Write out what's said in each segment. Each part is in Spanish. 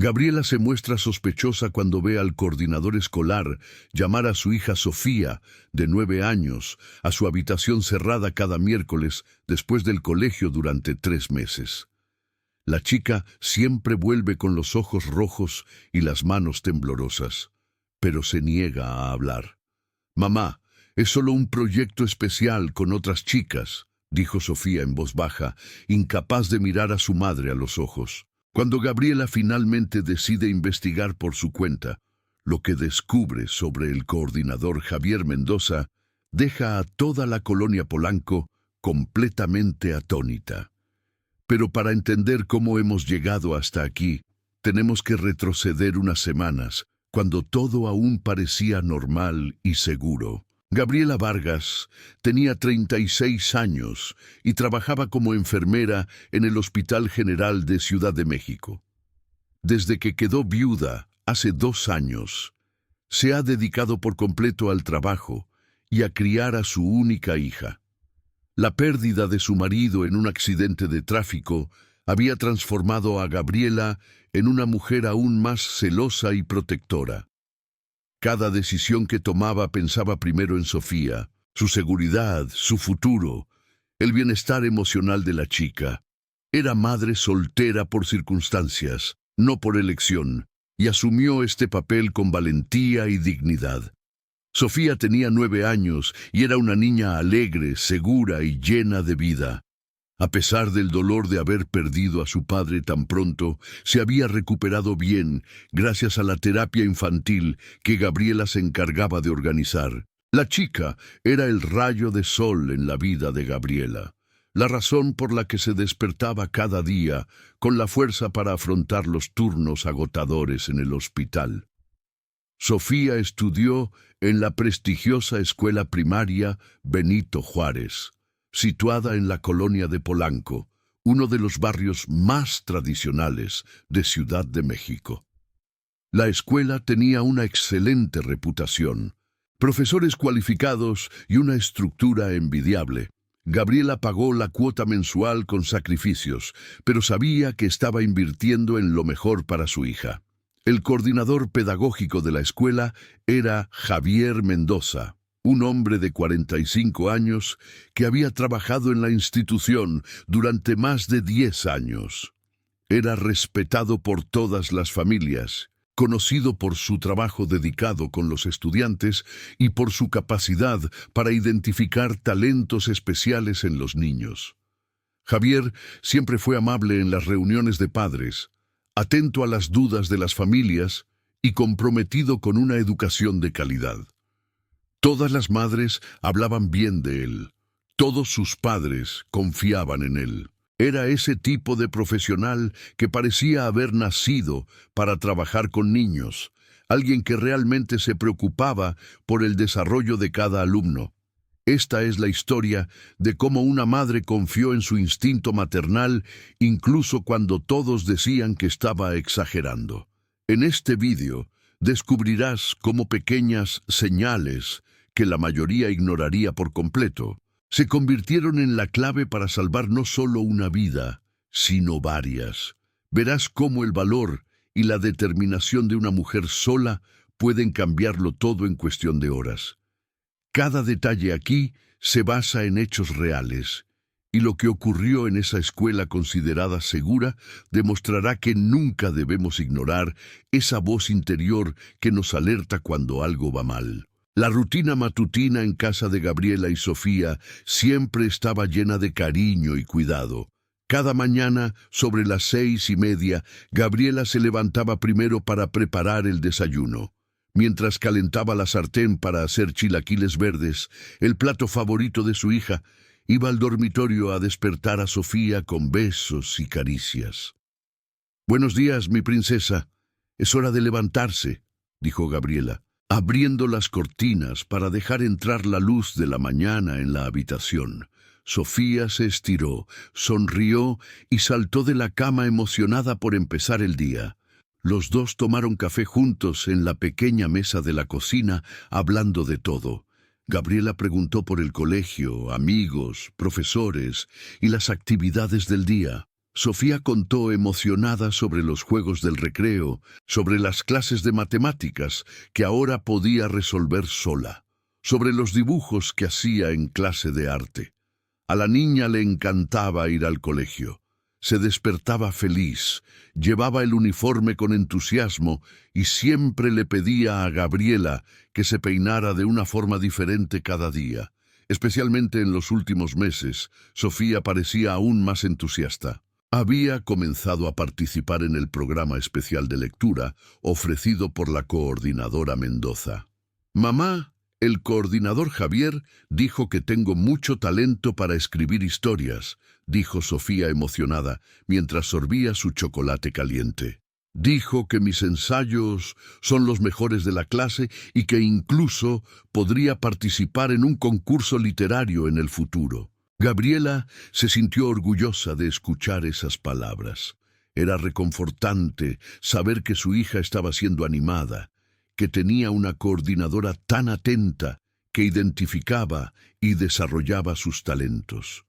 Gabriela se muestra sospechosa cuando ve al coordinador escolar llamar a su hija Sofía, de 9 años, a su habitación cerrada cada miércoles después del colegio durante 3 meses. La chica siempre vuelve con los ojos rojos y las manos temblorosas, pero se niega a hablar. «Mamá, es solo un proyecto especial con otras chicas», dijo Sofía en voz baja, incapaz de mirar a su madre a los ojos. Cuando Gabriela finalmente decide investigar por su cuenta, lo que descubre sobre el coordinador Javier Mendoza deja a toda la colonia Polanco completamente atónita. Pero para entender cómo hemos llegado hasta aquí, tenemos que retroceder unas semanas, cuando todo aún parecía normal y seguro. Gabriela Vargas tenía 36 años y trabajaba como enfermera en el Hospital General de Ciudad de México. Desde que quedó viuda hace 2 años, se ha dedicado por completo al trabajo y a criar a su única hija. La pérdida de su marido en un accidente de tráfico había transformado a Gabriela en una mujer aún más celosa y protectora. Cada decisión que tomaba pensaba primero en Sofía, su seguridad, su futuro, el bienestar emocional de la chica. Era madre soltera por circunstancias, no por elección, y asumió este papel con valentía y dignidad. Sofía tenía 9 años y era una niña alegre, segura y llena de vida. A pesar del dolor de haber perdido a su padre tan pronto, se había recuperado bien gracias a la terapia infantil que Gabriela se encargaba de organizar. La chica era el rayo de sol en la vida de Gabriela, la razón por la que se despertaba cada día con la fuerza para afrontar los turnos agotadores en el hospital. Sofía estudió en la prestigiosa escuela primaria Benito Juárez, situada en la colonia de Polanco, uno de los barrios más tradicionales de Ciudad de México. La escuela tenía una excelente reputación, profesores cualificados y una estructura envidiable. Gabriela pagó la cuota mensual con sacrificios, pero sabía que estaba invirtiendo en lo mejor para su hija. El coordinador pedagógico de la escuela era Javier Mendoza, un hombre de 45 años que había trabajado en la institución durante más de 10 años. Era respetado por todas las familias, conocido por su trabajo dedicado con los estudiantes y por su capacidad para identificar talentos especiales en los niños. Javier siempre fue amable en las reuniones de padres, atento a las dudas de las familias y comprometido con una educación de calidad. Todas las madres hablaban bien de él. Todos sus padres confiaban en él. Era ese tipo de profesional que parecía haber nacido para trabajar con niños, alguien que realmente se preocupaba por el desarrollo de cada alumno. Esta es la historia de cómo una madre confió en su instinto maternal incluso cuando todos decían que estaba exagerando. En este vídeo descubrirás cómo pequeñas señales que la mayoría ignoraría por completo, se convirtieron en la clave para salvar no solo una vida, sino varias. Verás cómo el valor y la determinación de una mujer sola pueden cambiarlo todo en cuestión de horas. Cada detalle aquí se basa en hechos reales, y lo que ocurrió en esa escuela considerada segura demostrará que nunca debemos ignorar esa voz interior que nos alerta cuando algo va mal. La rutina matutina en casa de Gabriela y Sofía siempre estaba llena de cariño y cuidado. Cada mañana, sobre las 6:30, Gabriela se levantaba primero para preparar el desayuno. Mientras calentaba la sartén para hacer chilaquiles verdes, el plato favorito de su hija, iba al dormitorio a despertar a Sofía con besos y caricias. «Buenos días, mi princesa. Es hora de levantarse», dijo Gabriela, abriendo las cortinas para dejar entrar la luz de la mañana en la habitación. Sofía se estiró, sonrió y saltó de la cama emocionada por empezar el día. Los dos tomaron café juntos en la pequeña mesa de la cocina, hablando de todo. Gabriela preguntó por el colegio, amigos, profesores y las actividades del día. Sofía contó emocionada sobre los juegos del recreo, sobre las clases de matemáticas que ahora podía resolver sola, sobre los dibujos que hacía en clase de arte. A la niña le encantaba ir al colegio. Se despertaba feliz, llevaba el uniforme con entusiasmo y siempre le pedía a Gabriela que se peinara de una forma diferente cada día. Especialmente en los últimos meses, Sofía parecía aún más entusiasta. Había comenzado a participar en el programa especial de lectura ofrecido por la coordinadora Mendoza. «Mamá, el coordinador Javier dijo que tengo mucho talento para escribir historias», dijo Sofía emocionada mientras sorbía su chocolate caliente. «Dijo que mis ensayos son los mejores de la clase y que incluso podría participar en un concurso literario en el futuro». Gabriela se sintió orgullosa de escuchar esas palabras. Era reconfortante saber que su hija estaba siendo animada, que tenía una coordinadora tan atenta que identificaba y desarrollaba sus talentos.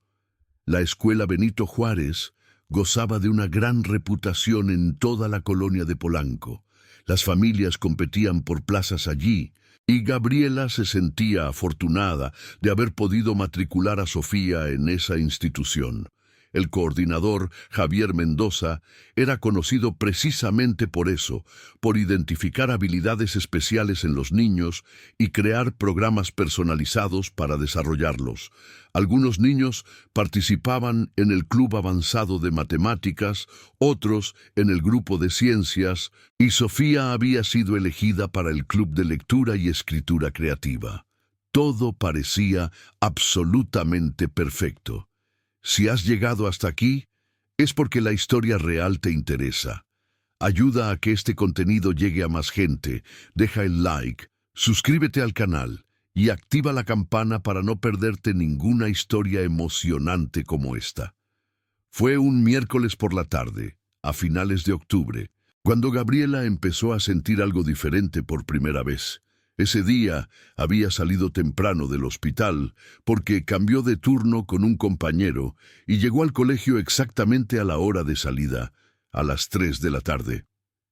La escuela Benito Juárez gozaba de una gran reputación en toda la colonia de Polanco. Las familias competían por plazas allí, y Gabriela se sentía afortunada de haber podido matricular a Sofía en esa institución. El coordinador, Javier Mendoza, era conocido precisamente por eso, por identificar habilidades especiales en los niños y crear programas personalizados para desarrollarlos. Algunos niños participaban en el Club Avanzado de Matemáticas, otros en el Grupo de Ciencias, y Sofía había sido elegida para el Club de Lectura y Escritura Creativa. Todo parecía absolutamente perfecto. Si has llegado hasta aquí, es porque la historia real te interesa. Ayuda a que este contenido llegue a más gente, deja el like, suscríbete al canal y activa la campana para no perderte ninguna historia emocionante como esta. Fue un miércoles por la tarde, a finales de octubre, cuando Gabriela empezó a sentir algo diferente por primera vez. Ese día había salido temprano del hospital porque cambió de turno con un compañero y llegó al colegio exactamente a la hora de salida, a las 3 de la tarde.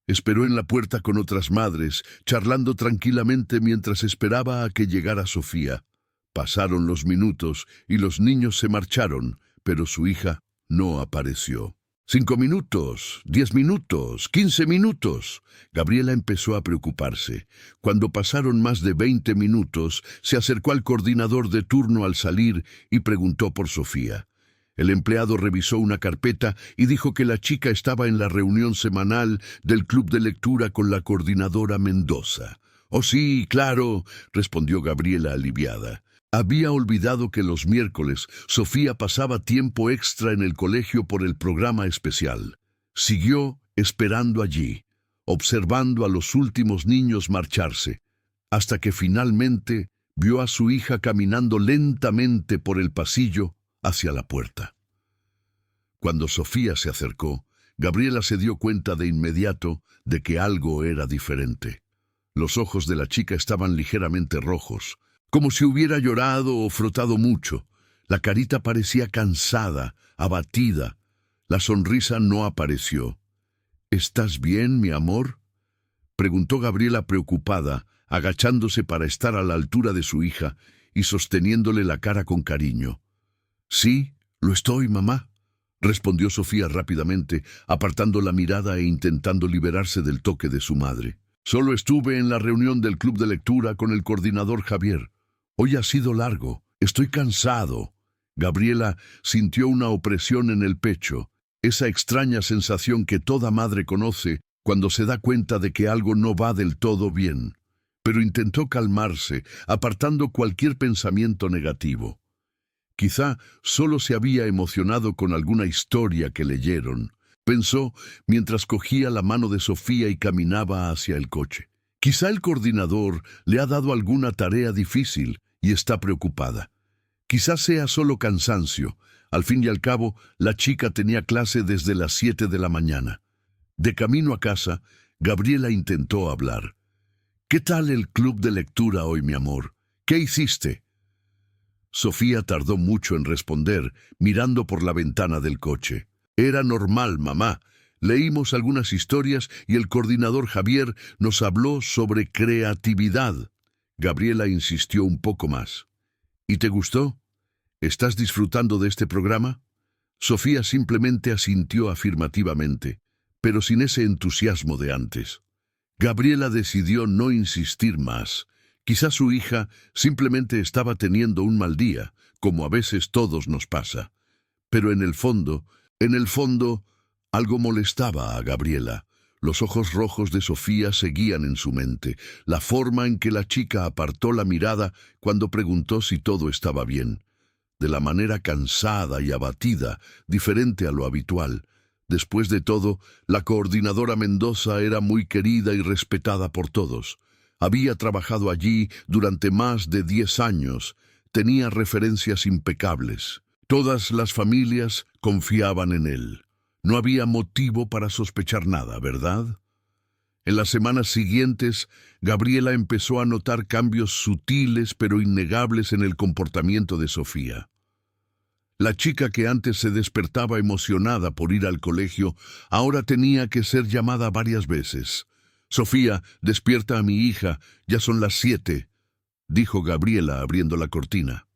Esperó en la puerta con otras madres, charlando tranquilamente mientras esperaba a que llegara Sofía. Pasaron los minutos y los niños se marcharon, pero su hija no apareció. 5 minutos, 10 minutos, 15 minutos. Gabriela empezó a preocuparse. Cuando pasaron más de 20 minutos, se acercó al coordinador de turno al salir y preguntó por Sofía. El empleado revisó una carpeta y dijo que la chica estaba en la reunión semanal del club de lectura con la coordinadora Mendoza. «Oh sí, claro», respondió Gabriela aliviada. Había olvidado que los miércoles Sofía pasaba tiempo extra en el colegio por el programa especial. Siguió esperando allí, observando a los últimos niños marcharse, hasta que finalmente vio a su hija caminando lentamente por el pasillo hacia la puerta. Cuando Sofía se acercó, Gabriela se dio cuenta de inmediato de que algo era diferente. Los ojos de la chica estaban ligeramente rojos, como si hubiera llorado o frotado mucho. La carita parecía cansada, abatida. La sonrisa no apareció. «¿Estás bien, mi amor?», preguntó Gabriela preocupada, agachándose para estar a la altura de su hija y sosteniéndole la cara con cariño. «Sí, lo estoy, mamá», respondió Sofía rápidamente, apartando la mirada e intentando liberarse del toque de su madre. «Solo estuve en la reunión del club de lectura con el coordinador Javier. Hoy ha sido largo. Estoy cansado». Gabriela sintió una opresión en el pecho, esa extraña sensación que toda madre conoce cuando se da cuenta de que algo no va del todo bien. Pero intentó calmarse, apartando cualquier pensamiento negativo. Quizá solo se había emocionado con alguna historia que leyeron, pensó mientras cogía la mano de Sofía y caminaba hacia el coche. Quizá el coordinador le ha dado alguna tarea difícil y está preocupada. Quizá sea solo cansancio. Al fin y al cabo, la chica tenía clase desde las 7 de la mañana. De camino a casa, Gabriela intentó hablar. «¿Qué tal el club de lectura hoy, mi amor? ¿Qué hiciste?». Sofía tardó mucho en responder, mirando por la ventana del coche. Era normal, mamá. Leímos algunas historias y el coordinador Javier nos habló sobre creatividad. Gabriela insistió un poco más. ¿Y te gustó? ¿Estás disfrutando de este programa? Sofía simplemente asintió afirmativamente, pero sin ese entusiasmo de antes. Gabriela decidió no insistir más. Quizá su hija simplemente estaba teniendo un mal día, como a veces todos nos pasa. Pero en el fondo, algo molestaba a Gabriela. Los ojos rojos de Sofía seguían en su mente, la forma en que la chica apartó la mirada cuando preguntó si todo estaba bien. De la manera cansada y abatida, diferente a lo habitual. Después de todo, la coordinadora Mendoza era muy querida y respetada por todos. Había trabajado allí durante más de 10 años. Tenía referencias impecables. Todas las familias confiaban en él. No había motivo para sospechar nada, ¿verdad? En las semanas siguientes, Gabriela empezó a notar cambios sutiles pero innegables en el comportamiento de Sofía. La chica que antes se despertaba emocionada por ir al colegio, ahora tenía que ser llamada varias veces. «Sofía, despierta a mi hija, ya son las 7», dijo Gabriela abriendo la cortina.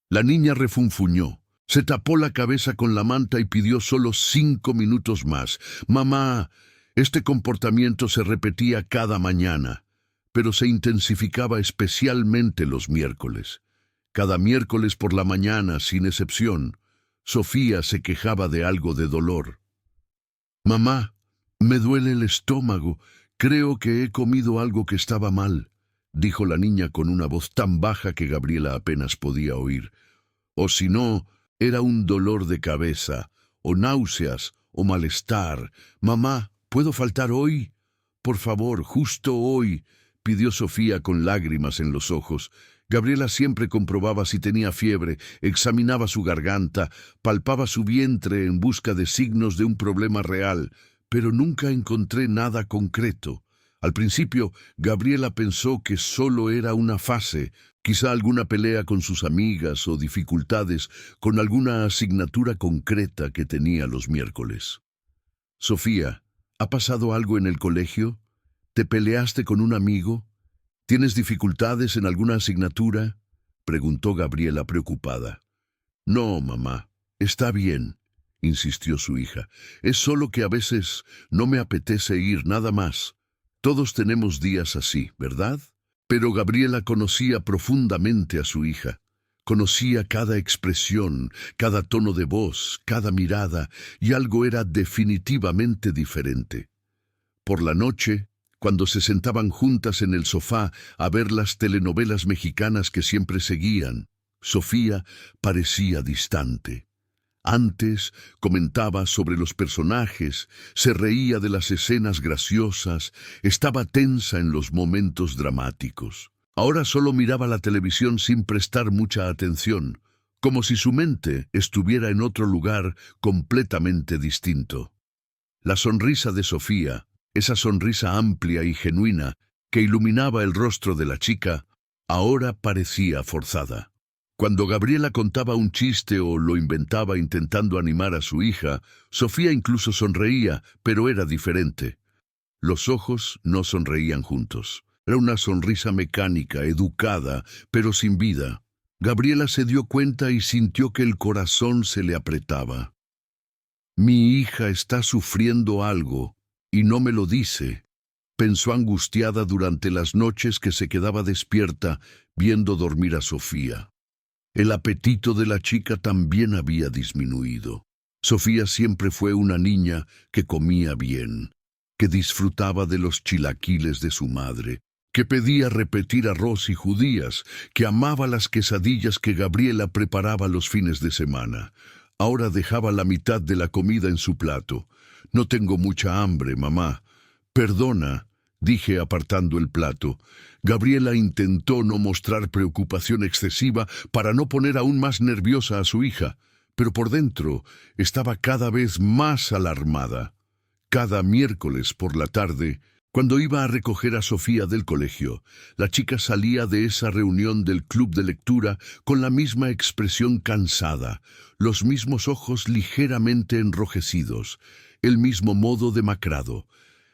La niña refunfuñó. Se tapó la cabeza con la manta y pidió solo 5 minutos más. «Mamá». Este comportamiento se repetía cada mañana, pero se intensificaba especialmente los miércoles. Cada miércoles por la mañana, sin excepción, Sofía se quejaba de algo de dolor. «Mamá, me duele el estómago. Creo que he comido algo que estaba mal», dijo la niña con una voz tan baja que Gabriela apenas podía oír. O si no, era un dolor de cabeza, o náuseas, o malestar. «Mamá, ¿puedo faltar hoy? Por favor, justo hoy», pidió Sofía con lágrimas en los ojos. Gabriela siempre comprobaba si tenía fiebre, examinaba su garganta, palpaba su vientre en busca de signos de un problema real, pero nunca encontré nada concreto. Al principio, Gabriela pensó que solo era una fase, quizá alguna pelea con sus amigas o dificultades con alguna asignatura concreta que tenía los miércoles. «Sofía, ¿ha pasado algo en el colegio? ¿Te peleaste con un amigo? ¿Tienes dificultades en alguna asignatura?», preguntó Gabriela preocupada. «No, mamá, está bien», insistió su hija. «Es solo que a veces no me apetece ir, nada más. Todos tenemos días así, ¿verdad?». Pero Gabriela conocía profundamente a su hija. Conocía cada expresión, cada tono de voz, cada mirada, y algo era definitivamente diferente. Por la noche, cuando se sentaban juntas en el sofá a ver las telenovelas mexicanas que siempre seguían, Sofía parecía distante. Antes comentaba sobre los personajes, se reía de las escenas graciosas, estaba tensa en los momentos dramáticos. Ahora solo miraba la televisión sin prestar mucha atención, como si su mente estuviera en otro lugar completamente distinto. La sonrisa de Sofía, esa sonrisa amplia y genuina que iluminaba el rostro de la chica, ahora parecía forzada. Cuando Gabriela contaba un chiste o lo inventaba intentando animar a su hija, Sofía incluso sonreía, pero era diferente. Los ojos no sonreían juntos. Era una sonrisa mecánica, educada, pero sin vida. Gabriela se dio cuenta y sintió que el corazón se le apretaba. «Mi hija está sufriendo algo, y no me lo dice», pensó angustiada durante las noches que se quedaba despierta viendo dormir a Sofía. El apetito de la chica también había disminuido. Sofía siempre fue una niña que comía bien, que disfrutaba de los chilaquiles de su madre, que pedía repetir arroz y judías, que amaba las quesadillas que Gabriela preparaba los fines de semana. Ahora dejaba la mitad de la comida en su plato. «No tengo mucha hambre, mamá». «Perdona», dije apartando el plato. Gabriela intentó no mostrar preocupación excesiva para no poner aún más nerviosa a su hija, pero por dentro estaba cada vez más alarmada. Cada miércoles por la tarde, Cuando iba a recoger a Sofía del colegio, la chica salía de esa reunión del club de lectura con la misma expresión cansada, los mismos ojos ligeramente enrojecidos, el mismo modo demacrado.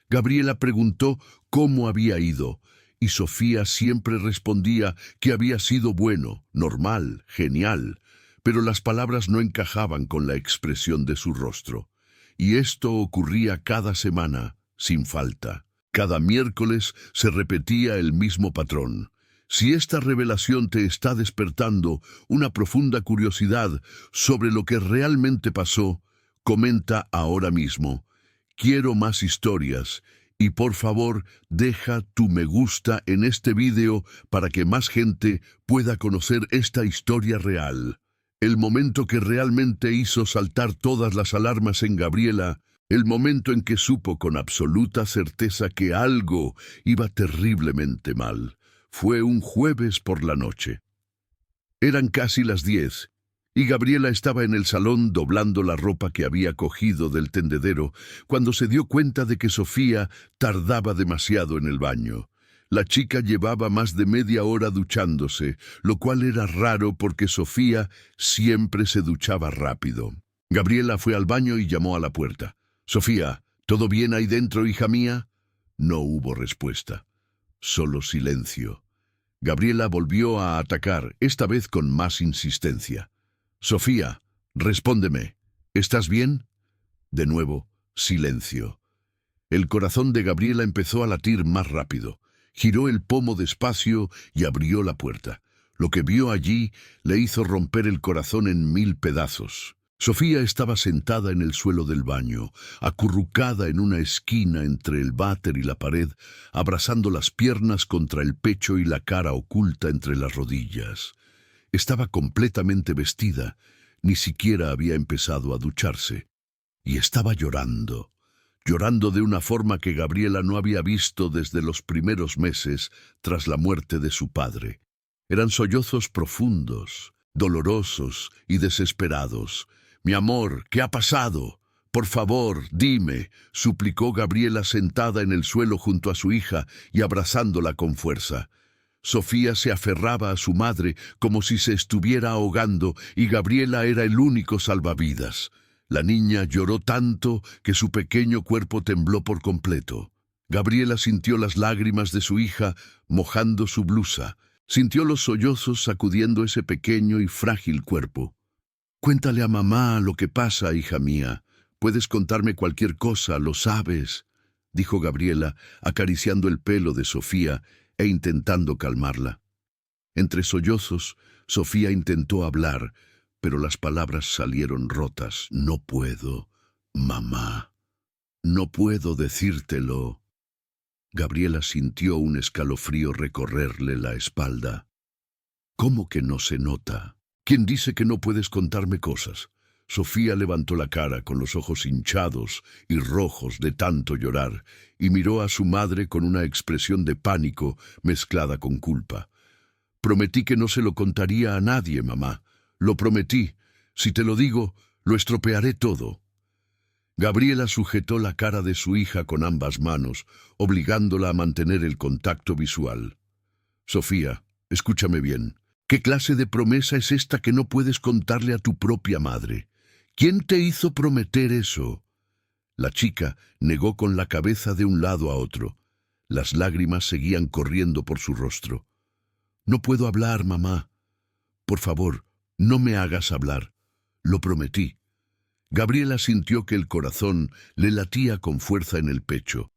Gabriela preguntó cómo había ido, y Sofía siempre respondía que había sido bueno, normal, genial, pero las palabras no encajaban con la expresión de su rostro. Y esto ocurría cada semana, sin falta. Cada miércoles se repetía el mismo patrón. Si esta revelación te está despertando una profunda curiosidad sobre lo que realmente pasó, comenta ahora mismo. Quiero más historias y por favor deja tu me gusta en este vídeo para que más gente pueda conocer esta historia real. El momento que realmente hizo saltar todas las alarmas en Gabriela, el momento en que supo con absoluta certeza que algo iba terriblemente mal, fue un jueves por la noche. Eran casi las 10, y Gabriela estaba en el salón doblando la ropa que había cogido del tendedero, cuando se dio cuenta de que Sofía tardaba demasiado en el baño. La chica llevaba más de media hora duchándose, lo cual era raro porque Sofía siempre se duchaba rápido. Gabriela fue al baño y llamó a la puerta. «Sofía, ¿todo bien ahí dentro, hija mía?» No hubo respuesta. Solo silencio. Gabriela volvió a atacar, esta vez con más insistencia. «Sofía, respóndeme. ¿Estás bien?» De nuevo, silencio. El corazón de Gabriela empezó a latir más rápido. Giró el pomo despacio y abrió la puerta. Lo que vio allí le hizo romper el corazón en 1000 pedazos. Sofía estaba sentada en el suelo del baño, acurrucada en una esquina entre el váter y la pared, abrazando las piernas contra el pecho y la cara oculta entre las rodillas. Estaba completamente vestida, ni siquiera había empezado a ducharse. Y estaba llorando de una forma que Gabriela no había visto desde los primeros meses tras la muerte de su padre. Eran sollozos profundos, dolorosos y desesperados. «Mi amor, ¿qué ha pasado? Por favor, dime», suplicó Gabriela sentada en el suelo junto a su hija y abrazándola con fuerza. Sofía se aferraba a su madre como si se estuviera ahogando y Gabriela era el único salvavidas. La niña lloró tanto que su pequeño cuerpo tembló por completo. Gabriela sintió las lágrimas de su hija mojando su blusa. Sintió los sollozos sacudiendo ese pequeño y frágil cuerpo. «Cuéntale a mamá lo que pasa, hija mía. Puedes contarme cualquier cosa, lo sabes», dijo Gabriela, acariciando el pelo de Sofía e intentando calmarla. Entre sollozos, Sofía intentó hablar, pero las palabras salieron rotas. «No puedo, mamá. No puedo decírtelo». Gabriela sintió un escalofrío recorrerle la espalda. «¿Cómo que no se nota? ¿Quién dice que no puedes contarme cosas?» Sofía levantó la cara con los ojos hinchados y rojos de tanto llorar y miró a su madre con una expresión de pánico mezclada con culpa. «Prometí que no se lo contaría a nadie, mamá. Lo prometí. Si te lo digo, lo estropearé todo». Gabriela sujetó la cara de su hija con ambas manos, obligándola a mantener el contacto visual. «Sofía, escúchame bien. ¿Qué clase de promesa es esta que no puedes contarle a tu propia madre? ¿Quién te hizo prometer eso?» La chica negó con la cabeza de un lado a otro. Las lágrimas seguían corriendo por su rostro. «No puedo hablar, mamá. Por favor, no me hagas hablar. Lo prometí». Gabriela sintió que el corazón le latía con fuerza en el pecho.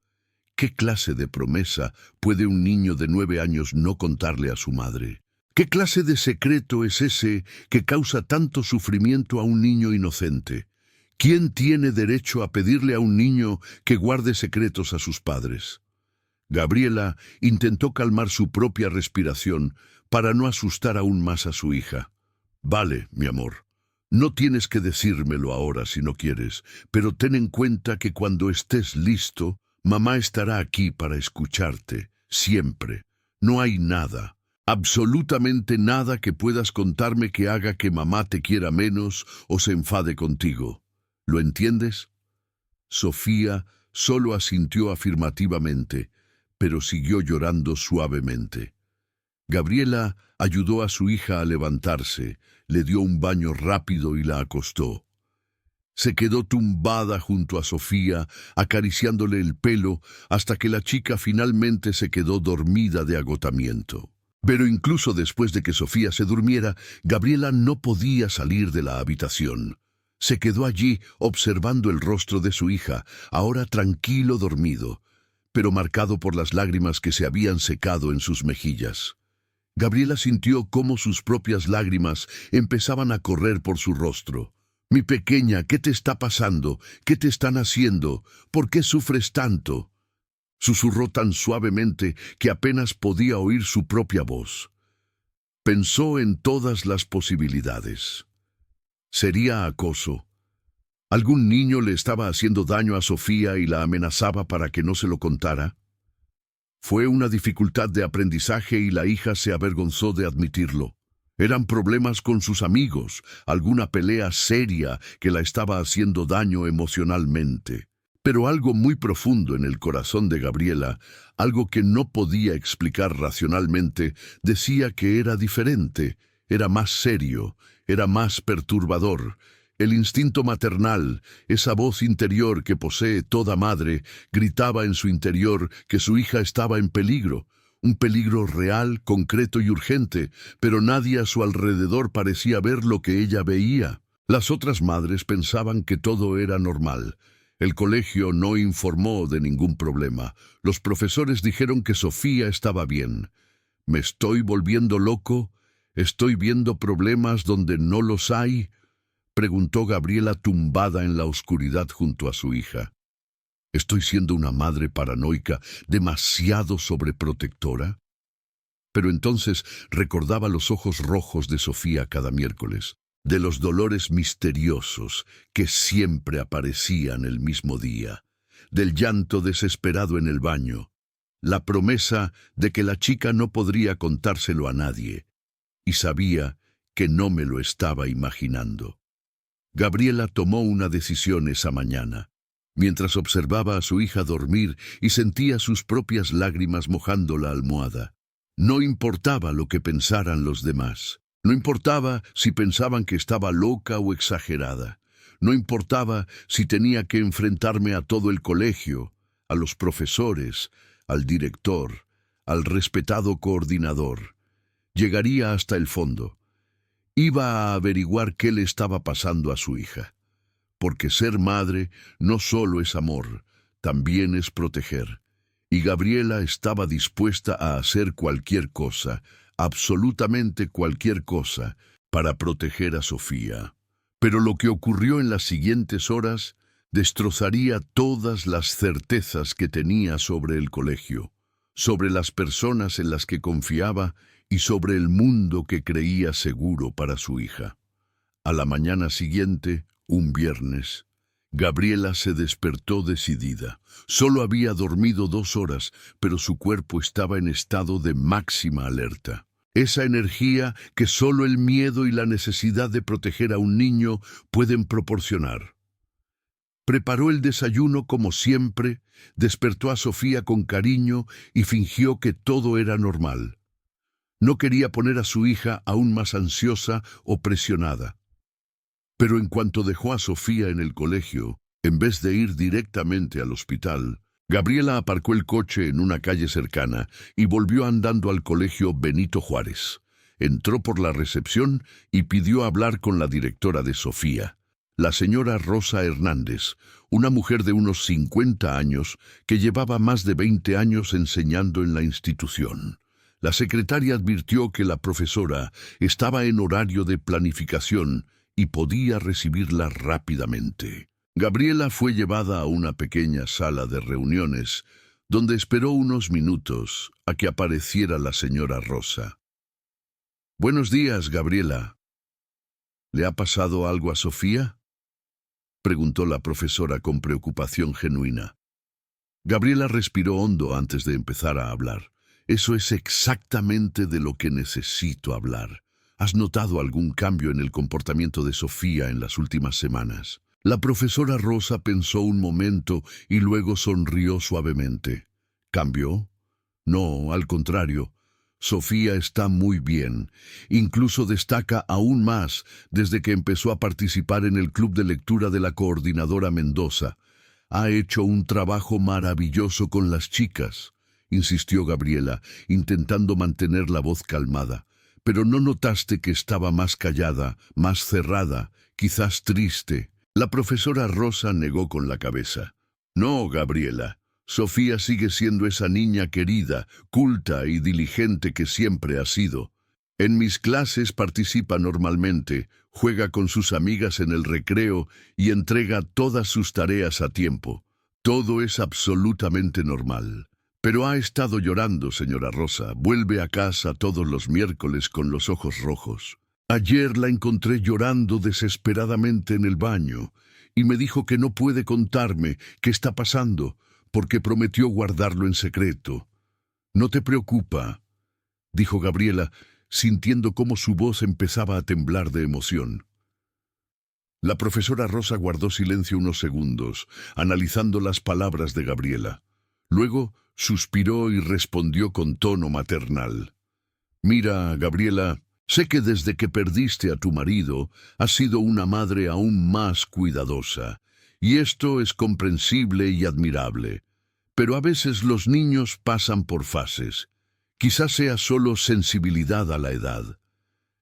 ¿Qué clase de promesa puede un niño de 9 años no contarle a su madre? ¿Qué clase de secreto es ese que causa tanto sufrimiento a un niño inocente? ¿Quién tiene derecho a pedirle a un niño que guarde secretos a sus padres? Gabriela intentó calmar su propia respiración para no asustar aún más a su hija. «Vale, mi amor. No tienes que decírmelo ahora si no quieres, pero ten en cuenta que cuando estés listo, mamá estará aquí para escucharte, siempre. No hay nada, absolutamente nada que puedas contarme que haga que mamá te quiera menos o se enfade contigo. ¿Lo entiendes?» Sofía solo asintió afirmativamente, pero siguió llorando suavemente. Gabriela ayudó a su hija a levantarse, le dio un baño rápido y la acostó. Se quedó tumbada junto a Sofía, acariciándole el pelo, hasta que la chica finalmente se quedó dormida de agotamiento. Pero incluso después de que Sofía se durmiera, Gabriela no podía salir de la habitación. Se quedó allí observando el rostro de su hija, ahora tranquilo dormido, pero marcado por las lágrimas que se habían secado en sus mejillas. Gabriela sintió cómo sus propias lágrimas empezaban a correr por su rostro. «Mi pequeña, ¿qué te está pasando? ¿Qué te están haciendo? ¿Por qué sufres tanto?», susurró tan suavemente que apenas podía oír su propia voz. Pensó en todas las posibilidades. ¿Sería acoso? ¿Algún niño le estaba haciendo daño a Sofía y la amenazaba para que no se lo contara? Fue una dificultad de aprendizaje y la hija se avergonzó de admitirlo. Eran problemas con sus amigos, alguna pelea seria que la estaba haciendo daño emocionalmente. Pero algo muy profundo en el corazón de Gabriela, algo que no podía explicar racionalmente, decía que era diferente, era más serio, era más perturbador. El instinto maternal, esa voz interior que posee toda madre, gritaba en su interior que su hija estaba en peligro. Un peligro real, concreto y urgente, pero nadie a su alrededor parecía ver lo que ella veía. Las otras madres pensaban que todo era normal. El colegio no informó de ningún problema. Los profesores dijeron que Sofía estaba bien. ¿Me estoy volviendo loco? ¿Estoy viendo problemas donde no los hay?, preguntó Gabriela tumbada en la oscuridad junto a su hija. ¿Estoy siendo una madre paranoica, demasiado sobreprotectora? Pero entonces recordaba los ojos rojos de Sofía cada miércoles, de los dolores misteriosos que siempre aparecían el mismo día, del llanto desesperado en el baño, la promesa de que la chica no podría contárselo a nadie, y sabía que no me lo estaba imaginando. Gabriela tomó una decisión esa mañana. Mientras observaba a su hija dormir y sentía sus propias lágrimas mojando la almohada. No importaba lo que pensaran los demás. No importaba si pensaban que estaba loca o exagerada. No importaba si tenía que enfrentarme a todo el colegio, a los profesores, al director, al respetado coordinador. Llegaría hasta el fondo. Iba a averiguar qué le estaba pasando a su hija. Porque ser madre no solo es amor, también es proteger. Y Gabriela estaba dispuesta a hacer cualquier cosa, absolutamente cualquier cosa, para proteger a Sofía. Pero lo que ocurrió en las siguientes horas destrozaría todas las certezas que tenía sobre el colegio, sobre las personas en las que confiaba y sobre el mundo que creía seguro para su hija. A la mañana siguiente, un viernes, Gabriela se despertó decidida. Solo había dormido 2 horas, pero su cuerpo estaba en estado de máxima alerta. Esa energía que solo el miedo y la necesidad de proteger a un niño pueden proporcionar. Preparó el desayuno como siempre, despertó a Sofía con cariño y fingió que todo era normal. No quería poner a su hija aún más ansiosa o presionada. Pero en cuanto dejó a Sofía en el colegio, en vez de ir directamente al hospital, Gabriela aparcó el coche en una calle cercana y volvió andando al colegio Benito Juárez. Entró por la recepción y pidió hablar con la directora de Sofía, la señora Rosa Hernández, una mujer de unos 50 años que llevaba más de 20 años enseñando en la institución. La secretaria advirtió que la profesora estaba en horario de planificación y podía recibirla rápidamente. Gabriela fue llevada a una pequeña sala de reuniones, donde esperó unos minutos a que apareciera la señora Rosa. «Buenos días, Gabriela. ¿Le ha pasado algo a Sofía?», preguntó la profesora con preocupación genuina. Gabriela respiró hondo antes de empezar a hablar. «Eso es exactamente de lo que necesito hablar. ¿Has notado algún cambio en el comportamiento de Sofía en las últimas semanas? La profesora Rosa pensó un momento y luego sonrió suavemente. ¿Cambió? No, al contrario. Sofía está muy bien. Incluso destaca aún más desde que empezó a participar en el club de lectura de la coordinadora Mendoza. Ha hecho un trabajo maravilloso con las chicas, insistió Gabriela, intentando mantener la voz calmada. Pero ¿no notaste que estaba más callada, más cerrada, quizás triste? La profesora Rosa negó con la cabeza. No, Gabriela. Sofía sigue siendo esa niña querida, culta y diligente que siempre ha sido. En mis clases participa normalmente, juega con sus amigas en el recreo y entrega todas sus tareas a tiempo. Todo es absolutamente normal. Pero ha estado llorando, señora Rosa. Vuelve a casa todos los miércoles con los ojos rojos. Ayer la encontré llorando desesperadamente en el baño y me dijo que no puede contarme qué está pasando, porque prometió guardarlo en secreto. «No te preocupa», dijo Gabriela, sintiendo cómo su voz empezaba a temblar de emoción. La profesora Rosa guardó silencio unos segundos, analizando las palabras de Gabriela. Luego suspiró y respondió con tono maternal. «Mira, Gabriela, sé que desde que perdiste a tu marido has sido una madre aún más cuidadosa. Y esto es comprensible y admirable. Pero a veces los niños pasan por fases. Quizás sea solo sensibilidad a la edad.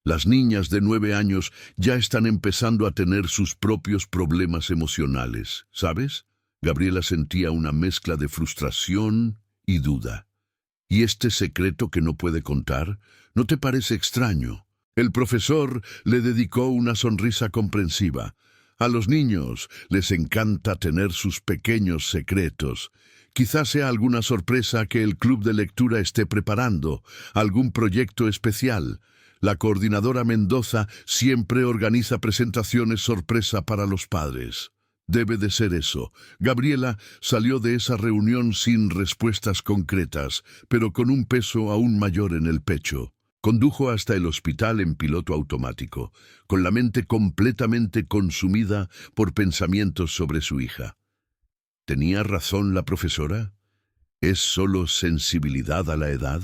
Las niñas de 9 años ya están empezando a tener sus propios problemas emocionales, ¿sabes?» Gabriela sentía una mezcla de frustración y duda. ¿Y este secreto que no puede contar? ¿No te parece extraño? El profesor le dedicó una sonrisa comprensiva. A los niños les encanta tener sus pequeños secretos. Quizás sea alguna sorpresa que el club de lectura esté preparando, algún proyecto especial. La coordinadora Mendoza siempre organiza presentaciones sorpresa para los padres. Debe de ser eso. Gabriela salió de esa reunión sin respuestas concretas, pero con un peso aún mayor en el pecho. Condujo hasta el hospital en piloto automático, con la mente completamente consumida por pensamientos sobre su hija. ¿Tenía razón la profesora? ¿Es solo sensibilidad a la edad?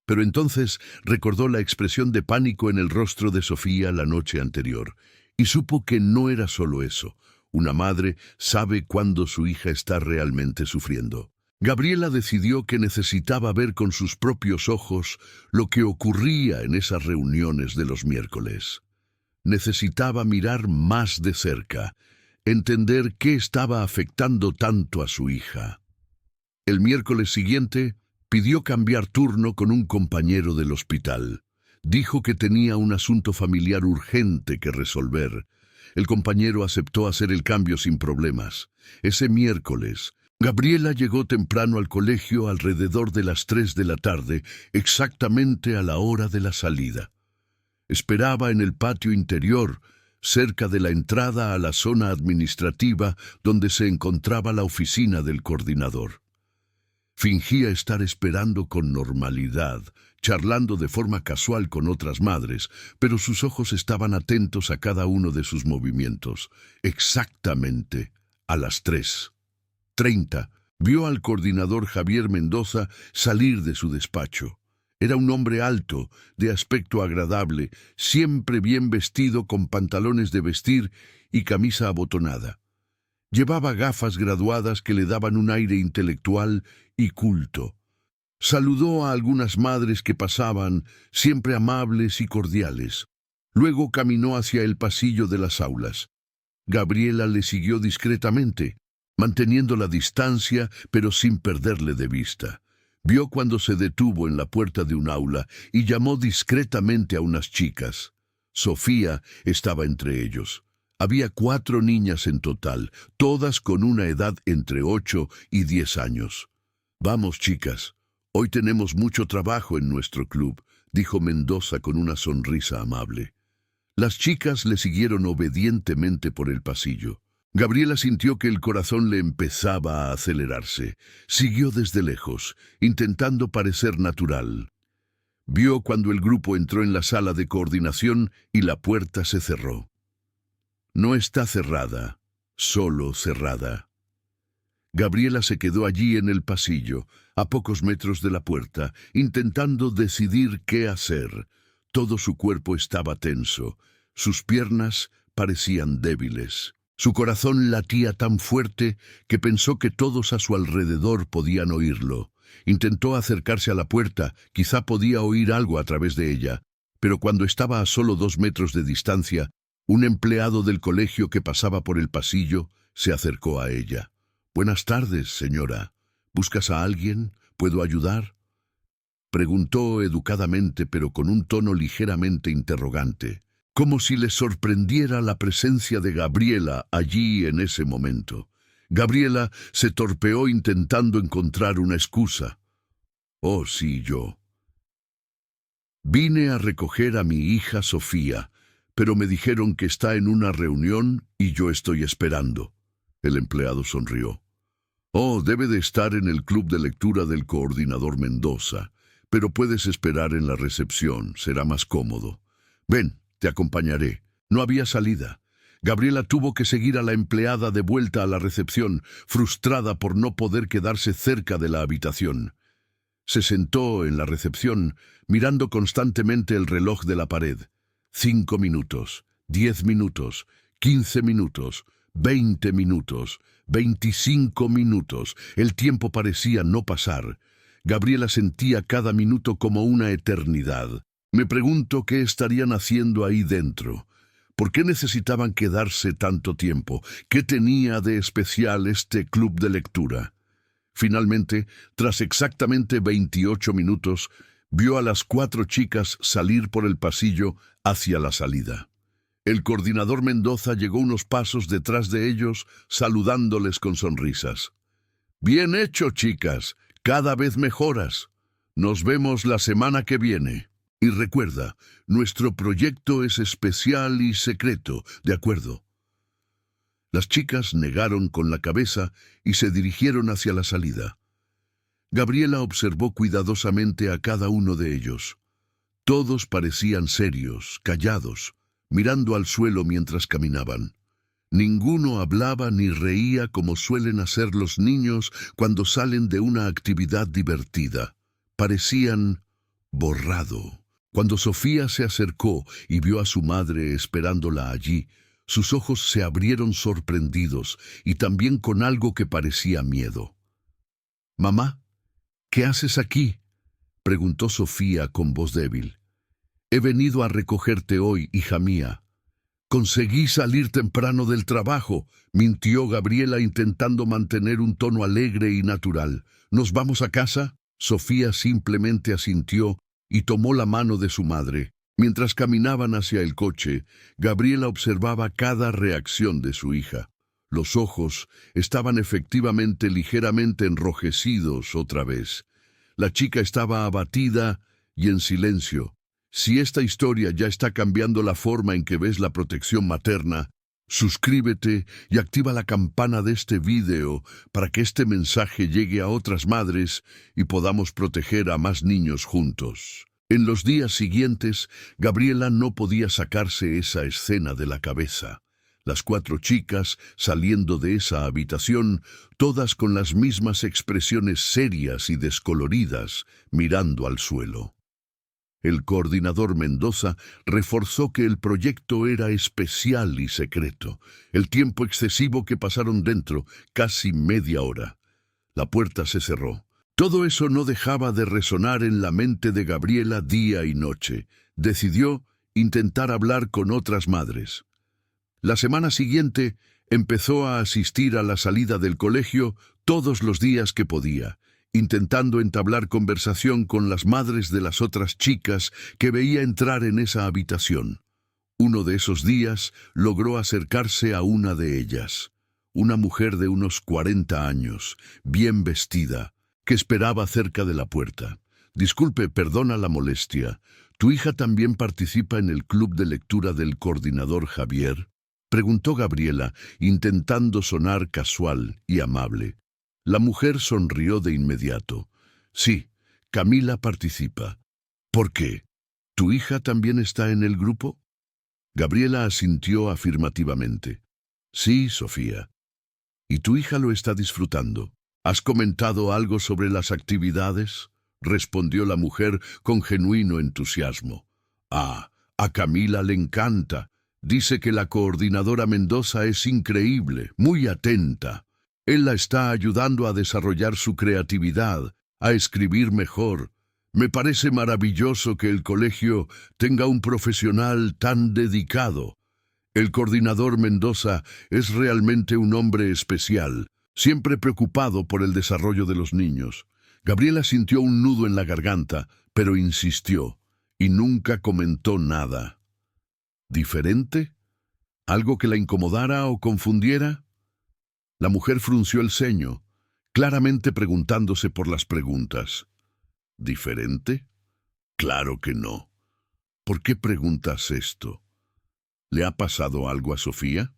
Pero entonces recordó la expresión de pánico en el rostro de Sofía la noche anterior, y supo que no era solo eso. Una madre sabe cuándo su hija está realmente sufriendo. Gabriela decidió que necesitaba ver con sus propios ojos lo que ocurría en esas reuniones de los miércoles. Necesitaba mirar más de cerca, entender qué estaba afectando tanto a su hija. El miércoles siguiente pidió cambiar turno con un compañero del hospital. Dijo que tenía un asunto familiar urgente que resolver. El compañero aceptó hacer el cambio sin problemas. Ese miércoles, Gabriela llegó temprano al colegio alrededor de las 3 de la tarde, exactamente a la hora de la salida. Esperaba en el patio interior, cerca de la entrada a la zona administrativa donde se encontraba la oficina del coordinador. Fingía estar esperando con normalidad, charlando de forma casual con otras madres, pero sus ojos estaban atentos a cada uno de sus movimientos. Exactamente a las 3:30 vio al coordinador Javier Mendoza salir de su despacho. Era un hombre alto, de aspecto agradable, siempre bien vestido con pantalones de vestir y camisa abotonada. Llevaba gafas graduadas que le daban un aire intelectual y culto. Saludó a algunas madres que pasaban, siempre amables y cordiales. Luego caminó hacia el pasillo de las aulas. Gabriela le siguió discretamente, manteniendo la distancia, pero sin perderle de vista. Vio cuando se detuvo en la puerta de un aula y llamó discretamente a unas chicas. Sofía estaba entre ellos. Había 4 niñas en total, todas con una edad entre 8 y 10 años. «Vamos, chicas, hoy tenemos mucho trabajo en nuestro club», dijo Mendoza con una sonrisa amable. Las chicas le siguieron obedientemente por el pasillo. Gabriela sintió que el corazón le empezaba a acelerarse. Siguió desde lejos, intentando parecer natural. Vio cuando el grupo entró en la sala de coordinación y la puerta se cerró. No está cerrada, solo cerrada. Gabriela se quedó allí en el pasillo, a pocos metros de la puerta, intentando decidir qué hacer. Todo su cuerpo estaba tenso, sus piernas parecían débiles. Su corazón latía tan fuerte que pensó que todos a su alrededor podían oírlo. Intentó acercarse a la puerta, quizá podía oír algo a través de ella, pero cuando estaba a solo 2 metros de distancia, un empleado del colegio que pasaba por el pasillo se acercó a ella. «Buenas tardes, señora. ¿Buscas a alguien? ¿Puedo ayudar?», preguntó educadamente, pero con un tono ligeramente interrogante, como si le sorprendiera la presencia de Gabriela allí en ese momento. Gabriela se torpeó intentando encontrar una excusa. «Oh, sí, yo. Vine a recoger a mi hija Sofía, pero me dijeron que está en una reunión y yo estoy esperando». El empleado sonrió. «Oh, debe de estar en el club de lectura del coordinador Mendoza, pero puedes esperar en la recepción, será más cómodo. Ven, te acompañaré». No había salida. Gabriela tuvo que seguir a la empleada de vuelta a la recepción, frustrada por no poder quedarse cerca de la habitación. Se sentó en la recepción, mirando constantemente el reloj de la pared. 5 minutos, 10 minutos, 15 minutos, 20 minutos, 25 minutos. El tiempo parecía no pasar. Gabriela sentía cada minuto como una eternidad. Me pregunto qué estarían haciendo ahí dentro. ¿Por qué necesitaban quedarse tanto tiempo? ¿Qué tenía de especial este club de lectura? Finalmente, tras exactamente 28 minutos, vio a las 4 chicas salir por el pasillo hacia la salida. El coordinador Mendoza llegó unos pasos detrás de ellos, saludándoles con sonrisas. «Bien hecho, chicas. Cada vez mejoras. Nos vemos la semana que viene. Y recuerda, nuestro proyecto es especial y secreto, ¿de acuerdo?». Las chicas negaron con la cabeza y se dirigieron hacia la salida. Gabriela observó cuidadosamente a cada uno de ellos. Todos parecían serios, callados, mirando al suelo mientras caminaban. Ninguno hablaba ni reía como suelen hacer los niños cuando salen de una actividad divertida. Parecían borrado. Cuando Sofía se acercó y vio a su madre esperándola allí, sus ojos se abrieron sorprendidos y también con algo que parecía miedo. «Mamá, ¿qué haces aquí?», preguntó Sofía con voz débil. «He venido a recogerte hoy, hija mía». «Conseguí salir temprano del trabajo», mintió Gabriela intentando mantener un tono alegre y natural. «¿Nos vamos a casa?». Sofía simplemente asintió y tomó la mano de su madre. Mientras caminaban hacia el coche, Gabriela observaba cada reacción de su hija. Los ojos estaban efectivamente ligeramente enrojecidos otra vez. La chica estaba abatida y en silencio. Si esta historia ya está cambiando la forma en que ves la protección materna, suscríbete y activa la campana de este video para que este mensaje llegue a otras madres y podamos proteger a más niños juntos. En los días siguientes, Gabriela no podía sacarse esa escena de la cabeza. Las 4 chicas saliendo de esa habitación, todas con las mismas expresiones serias y descoloridas, mirando al suelo. El coordinador Mendoza reforzó que el proyecto era especial y secreto. El tiempo excesivo que pasaron dentro, casi media hora. La puerta se cerró. Todo eso no dejaba de resonar en la mente de Gabriela día y noche. Decidió intentar hablar con otras madres. La semana siguiente empezó a asistir a la salida del colegio todos los días que podía, intentando entablar conversación con las madres de las otras chicas que veía entrar en esa habitación. Uno de esos días logró acercarse a una de ellas, una mujer de unos 40 años, bien vestida, que esperaba cerca de la puerta. «Disculpe, perdona la molestia. ¿Tu hija también participa en el club de lectura del coordinador Javier?», preguntó Gabriela, intentando sonar casual y amable. La mujer sonrió de inmediato. «Sí, Camila participa». «¿Por qué? ¿Tu hija también está en el grupo?». Gabriela asintió afirmativamente. Sí, Sofía. ¿Y tu hija lo está disfrutando? ¿Has comentado algo sobre las actividades? Respondió la mujer con genuino entusiasmo. Ah, a Camila le encanta. Dice que la coordinadora Mendoza es increíble, muy atenta. Él la está ayudando a desarrollar su creatividad, a escribir mejor. Me parece maravilloso que el colegio tenga un profesional tan dedicado. El coordinador Mendoza es realmente un hombre especial, siempre preocupado por el desarrollo de los niños. Gabriela sintió un nudo en la garganta, pero insistió, y nunca comentó nada. ¿Diferente? ¿Algo que la incomodara o confundiera? La mujer frunció el ceño, claramente preguntándose por las preguntas. ¿Diferente? Claro que no. ¿Por qué preguntas esto? ¿Le ha pasado algo a Sofía?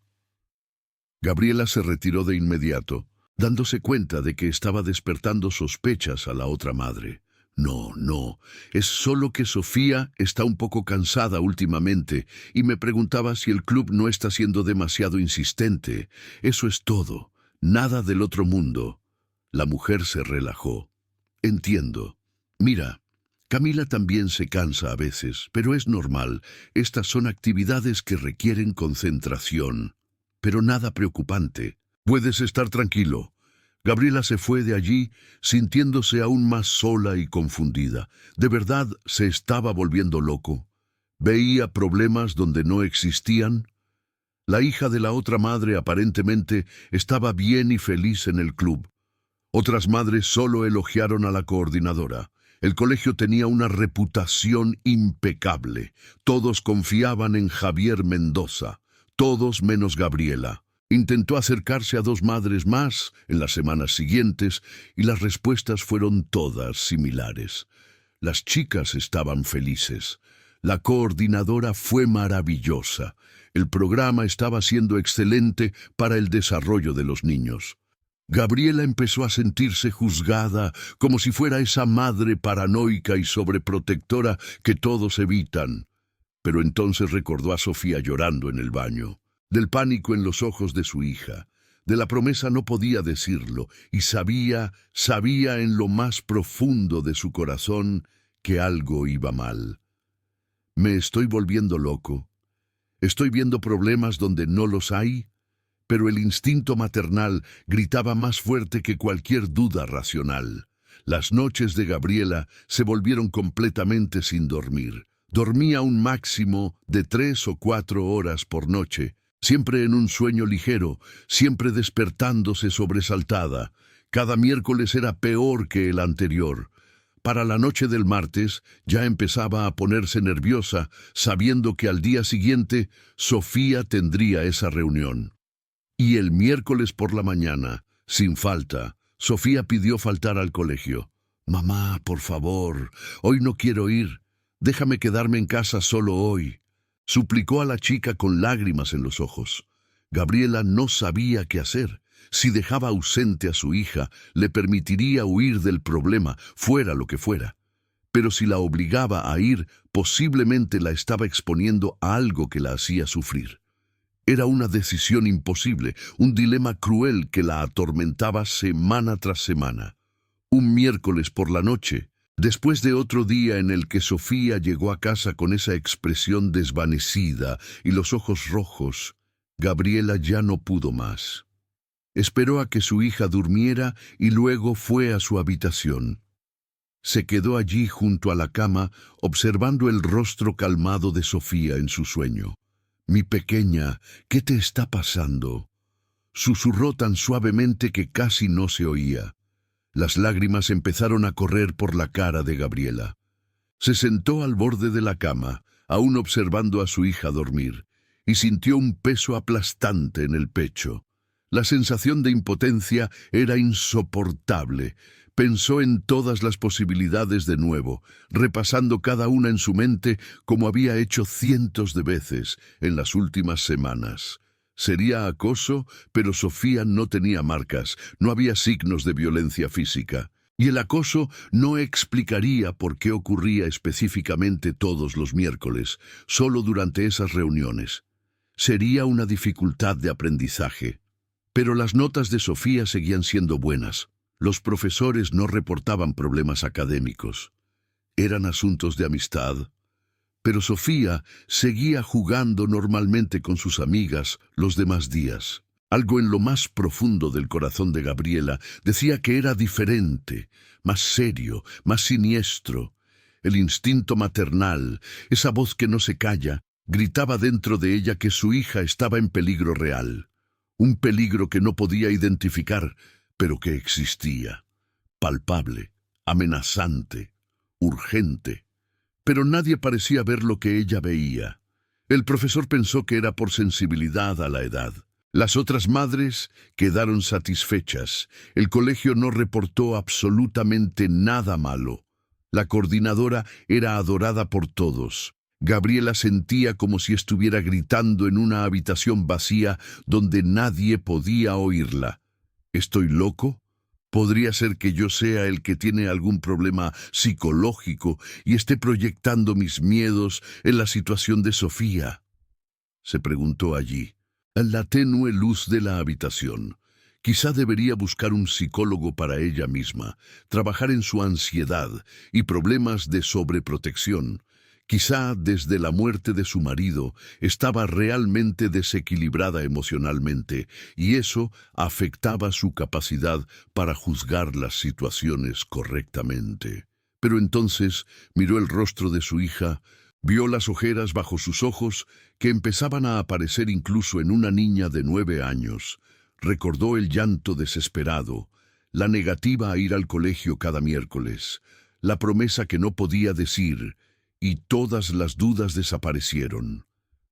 Gabriela se retiró de inmediato, dándose cuenta de que estaba despertando sospechas a la otra madre. No, es solo que Sofía está un poco cansada últimamente y me preguntaba si el club no está siendo demasiado insistente. Eso es todo, nada del otro mundo. La mujer se relajó. Entiendo. Mira, Camila también se cansa a veces, pero es normal. Estas son actividades que requieren concentración. Pero nada preocupante. Puedes estar tranquilo. Gabriela se fue de allí sintiéndose aún más sola y confundida. De verdad se estaba volviendo loco. Veía problemas donde no existían. La hija de la otra madre aparentemente estaba bien y feliz en el club. Otras madres solo elogiaron a la coordinadora. El colegio tenía una reputación impecable. Todos confiaban en Javier Mendoza, todos menos Gabriela. Intentó acercarse a 2 madres más en las semanas siguientes y las respuestas fueron todas similares. Las chicas estaban felices. La coordinadora fue maravillosa. El programa estaba siendo excelente para el desarrollo de los niños. Gabriela empezó a sentirse juzgada, como si fuera esa madre paranoica y sobreprotectora que todos evitan. Pero entonces recordó a Sofía llorando en el baño, del pánico en los ojos de su hija, de la promesa no podía decirlo, y sabía en lo más profundo de su corazón que algo iba mal. ¿Me estoy volviendo loco? ¿Estoy viendo problemas donde no los hay? Pero el instinto maternal gritaba más fuerte que cualquier duda racional. Las noches de Gabriela se volvieron completamente sin dormir. Dormía un máximo de 3 o 4 horas por noche, siempre en un sueño ligero, siempre despertándose sobresaltada. Cada miércoles era peor que el anterior. Para la noche del martes ya empezaba a ponerse nerviosa, sabiendo que al día siguiente Sofía tendría esa reunión. Y el miércoles por la mañana, sin falta, Sofía pidió faltar al colegio. «Mamá, por favor, hoy no quiero ir. Déjame quedarme en casa solo hoy», suplicó a la chica con lágrimas en los ojos. Gabriela no sabía qué hacer. Si dejaba ausente a su hija, le permitiría huir del problema, fuera lo que fuera. Pero si la obligaba a ir, posiblemente la estaba exponiendo a algo que la hacía sufrir. Era una decisión imposible, un dilema cruel que la atormentaba semana tras semana. Un miércoles por la noche, después de otro día en el que Sofía llegó a casa con esa expresión desvanecida y los ojos rojos, Gabriela ya no pudo más. Esperó a que su hija durmiera y luego fue a su habitación. Se quedó allí junto a la cama, observando el rostro calmado de Sofía en su sueño. «Mi pequeña, ¿qué te está pasando?», susurró tan suavemente que casi no se oía. Las lágrimas empezaron a correr por la cara de Gabriela. Se sentó al borde de la cama, aún observando a su hija dormir, y sintió un peso aplastante en el pecho. La sensación de impotencia era insoportable. Pensó en todas las posibilidades de nuevo, repasando cada una en su mente como había hecho cientos de veces en las últimas semanas. Sería acoso, pero Sofía no tenía marcas, no había signos de violencia física. Y el acoso no explicaría por qué ocurría específicamente todos los miércoles, solo durante esas reuniones. Sería una dificultad de aprendizaje. Pero las notas de Sofía seguían siendo buenas. Los profesores no reportaban problemas académicos. Eran asuntos de amistad. Pero Sofía seguía jugando normalmente con sus amigas los demás días. Algo en lo más profundo del corazón de Gabriela decía que era diferente, más serio, más siniestro. El instinto maternal, esa voz que no se calla, gritaba dentro de ella que su hija estaba en peligro real. Un peligro que no podía identificar, pero que existía. Palpable, amenazante, urgente. Pero nadie parecía ver lo que ella veía. El profesor pensó que era por sensibilidad a la edad. Las otras madres quedaron satisfechas. El colegio no reportó absolutamente nada malo. La coordinadora era adorada por todos. Gabriela sentía como si estuviera gritando en una habitación vacía donde nadie podía oírla. ¿Estoy loco? ¿Podría ser que yo sea el que tiene algún problema psicológico y esté proyectando mis miedos en la situación de Sofía? Se preguntó allí, en la tenue luz de la habitación. Quizá debería buscar un psicólogo para ella misma, trabajar en su ansiedad y problemas de sobreprotección. Quizá desde la muerte de su marido estaba realmente desequilibrada emocionalmente y eso afectaba su capacidad para juzgar las situaciones correctamente. Pero entonces miró el rostro de su hija, vio las ojeras bajo sus ojos que empezaban a aparecer incluso en una niña de 9 años. Recordó el llanto desesperado, la negativa a ir al colegio cada miércoles, la promesa que no podía decir, y todas las dudas desaparecieron.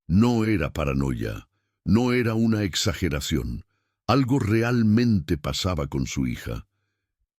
No era paranoia, no era una exageración. Algo realmente pasaba con su hija.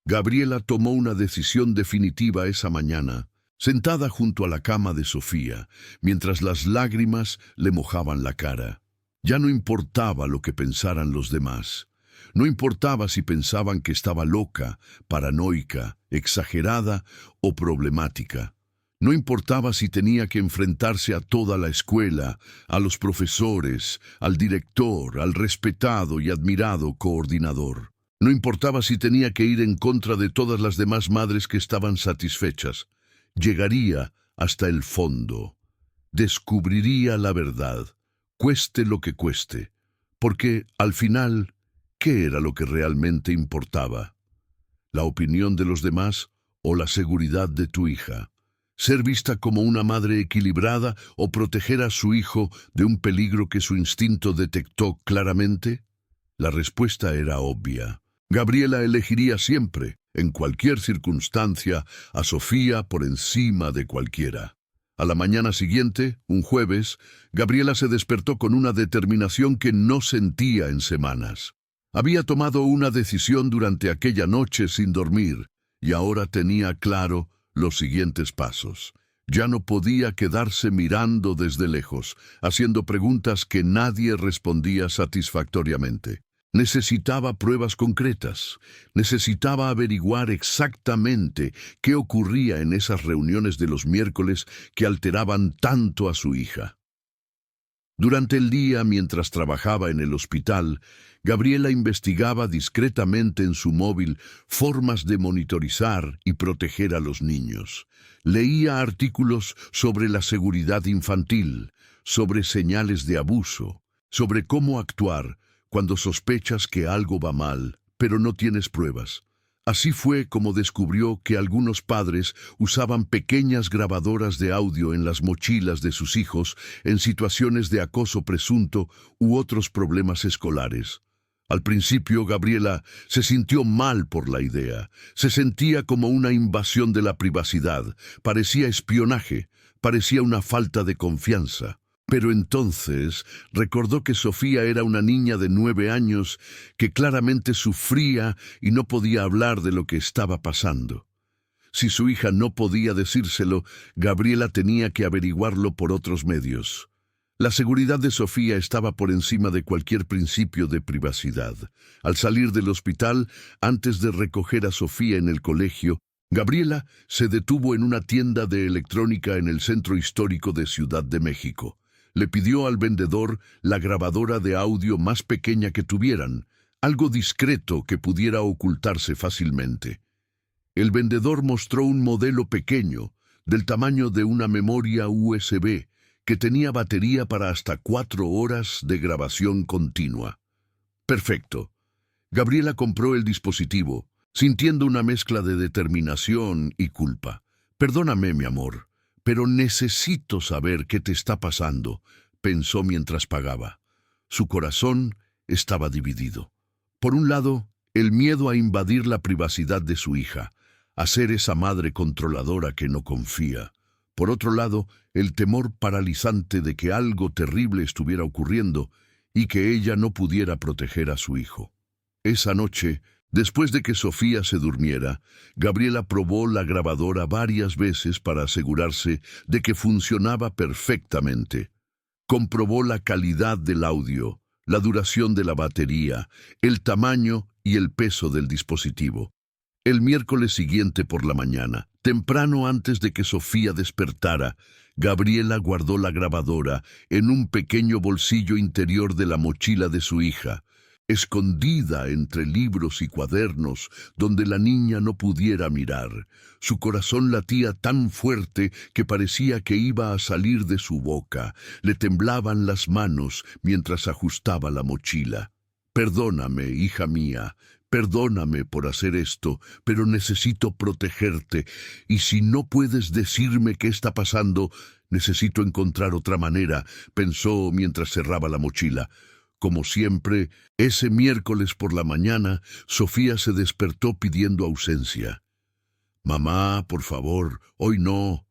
Gabriela tomó una decisión definitiva esa mañana, sentada junto a la cama de Sofía, mientras las lágrimas le mojaban la cara. Ya no importaba lo que pensaran los demás. No importaba si pensaban que estaba loca, paranoica, exagerada o problemática. No importaba si tenía que enfrentarse a toda la escuela, a los profesores, al director, al respetado y admirado coordinador. No importaba si tenía que ir en contra de todas las demás madres que estaban satisfechas. Llegaría hasta el fondo. Descubriría la verdad, cueste lo que cueste. Porque, al final, ¿qué era lo que realmente importaba? ¿La opinión de los demás o la seguridad de tu hija? ¿Ser vista como una madre equilibrada o proteger a su hijo de un peligro que su instinto detectó claramente? La respuesta era obvia. Gabriela elegiría siempre, en cualquier circunstancia, a Sofía por encima de cualquiera. A la mañana siguiente, un jueves, Gabriela se despertó con una determinación que no sentía en semanas. Había tomado una decisión durante aquella noche sin dormir, y ahora tenía claro los siguientes pasos. Ya no podía quedarse mirando desde lejos, haciendo preguntas que nadie respondía satisfactoriamente. Necesitaba pruebas concretas. Necesitaba averiguar exactamente qué ocurría en esas reuniones de los miércoles que alteraban tanto a su hija. Durante el día, mientras trabajaba en el hospital, Gabriela investigaba discretamente en su móvil formas de monitorizar y proteger a los niños. Leía artículos sobre la seguridad infantil, sobre señales de abuso, sobre cómo actuar cuando sospechas que algo va mal, pero no tienes pruebas. Así fue como descubrió que algunos padres usaban pequeñas grabadoras de audio en las mochilas de sus hijos en situaciones de acoso presunto u otros problemas escolares. Al principio, Gabriela se sintió mal por la idea. Se sentía como una invasión de la privacidad. Parecía espionaje, parecía una falta de confianza. Pero entonces recordó que Sofía era una niña de 9 años que claramente sufría y no podía hablar de lo que estaba pasando. Si su hija no podía decírselo, Gabriela tenía que averiguarlo por otros medios. La seguridad de Sofía estaba por encima de cualquier principio de privacidad. Al salir del hospital, antes de recoger a Sofía en el colegio, Gabriela se detuvo en una tienda de electrónica en el centro histórico de Ciudad de México. Le pidió al vendedor la grabadora de audio más pequeña que tuvieran, algo discreto que pudiera ocultarse fácilmente. El vendedor mostró un modelo pequeño, del tamaño de una memoria USB, que tenía batería para hasta 4 horas de grabación continua. Perfecto. Gabriela compró el dispositivo, sintiendo una mezcla de determinación y culpa. Perdóname, mi amor, pero necesito saber qué te está pasando, pensó mientras pagaba. Su corazón estaba dividido. Por un lado, el miedo a invadir la privacidad de su hija, a ser esa madre controladora que no confía. Por otro lado, el temor paralizante de que algo terrible estuviera ocurriendo y que ella no pudiera proteger a su hijo. Esa noche, después de que Sofía se durmiera, Gabriela probó la grabadora varias veces para asegurarse de que funcionaba perfectamente. Comprobó la calidad del audio, la duración de la batería, el tamaño y el peso del dispositivo. El miércoles siguiente por la mañana, temprano antes de que Sofía despertara, Gabriela guardó la grabadora en un pequeño bolsillo interior de la mochila de su hija, escondida entre libros y cuadernos donde la niña no pudiera mirar. Su corazón latía tan fuerte que parecía que iba a salir de su boca. Le temblaban las manos mientras ajustaba la mochila. Perdóname, hija mía. Perdóname por hacer esto, pero necesito protegerte, y si no puedes decirme qué está pasando, necesito encontrar otra manera, pensó mientras cerraba la mochila. Como siempre, ese miércoles por la mañana, Sofía se despertó pidiendo ausencia. «Mamá, por favor, hoy no».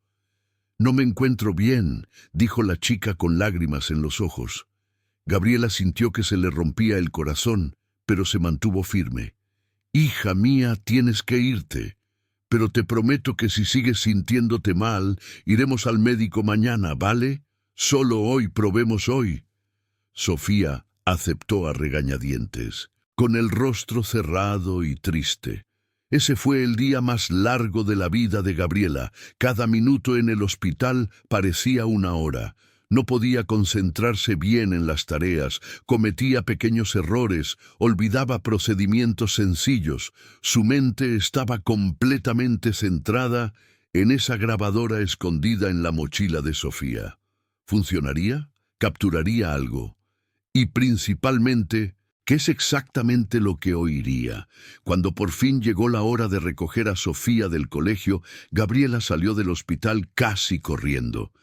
«No me encuentro bien», dijo la chica con lágrimas en los ojos. Gabriela sintió que se le rompía el corazón, pero se mantuvo firme. «Hija mía, tienes que irte. Pero te prometo que si sigues sintiéndote mal, iremos al médico mañana, ¿vale? Solo hoy, probemos hoy». Sofía aceptó a regañadientes, con el rostro cerrado y triste. Ese fue el día más largo de la vida de Gabriela. Cada minuto en el hospital parecía una hora. No podía concentrarse bien en las tareas, cometía pequeños errores, olvidaba procedimientos sencillos. Su mente estaba completamente centrada en esa grabadora escondida en la mochila de Sofía. ¿Funcionaría? ¿Capturaría algo? Y principalmente, ¿qué es exactamente lo que oiría? Cuando por fin llegó la hora de recoger a Sofía del colegio, Gabriela salió del hospital casi corriendo.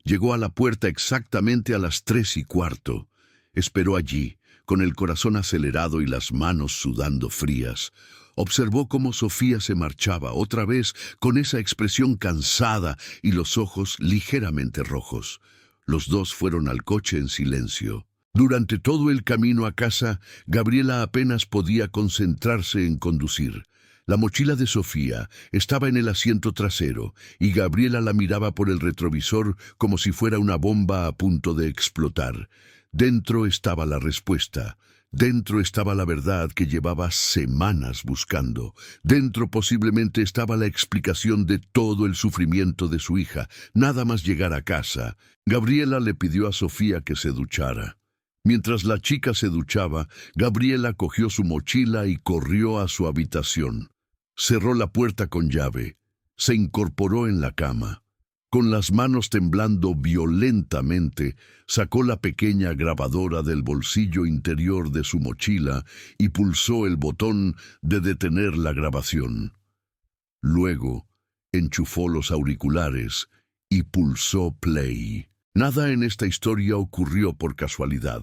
Llegó a la puerta exactamente a las 3:15. Esperó allí, con el corazón acelerado y las manos sudando frías. Observó cómo Sofía se marchaba, otra vez con esa expresión cansada y los ojos ligeramente rojos. Los dos fueron al coche en silencio. Durante todo el camino a casa, Gabriela apenas podía concentrarse en conducir. La mochila de Sofía estaba en el asiento trasero y Gabriela la miraba por el retrovisor como si fuera una bomba a punto de explotar. Dentro estaba la respuesta. Dentro estaba la verdad que llevaba semanas buscando. Dentro posiblemente estaba la explicación de todo el sufrimiento de su hija. Nada más llegar a casa, Gabriela le pidió a Sofía que se duchara. Mientras la chica se duchaba, Gabriela cogió su mochila y corrió a su habitación. Cerró la puerta con llave. Se incorporó en la cama. Con las manos temblando violentamente, sacó la pequeña grabadora del bolsillo interior de su mochila y pulsó el botón de detener la grabación. Luego, enchufó los auriculares y pulsó play. Nada en esta historia ocurrió por casualidad.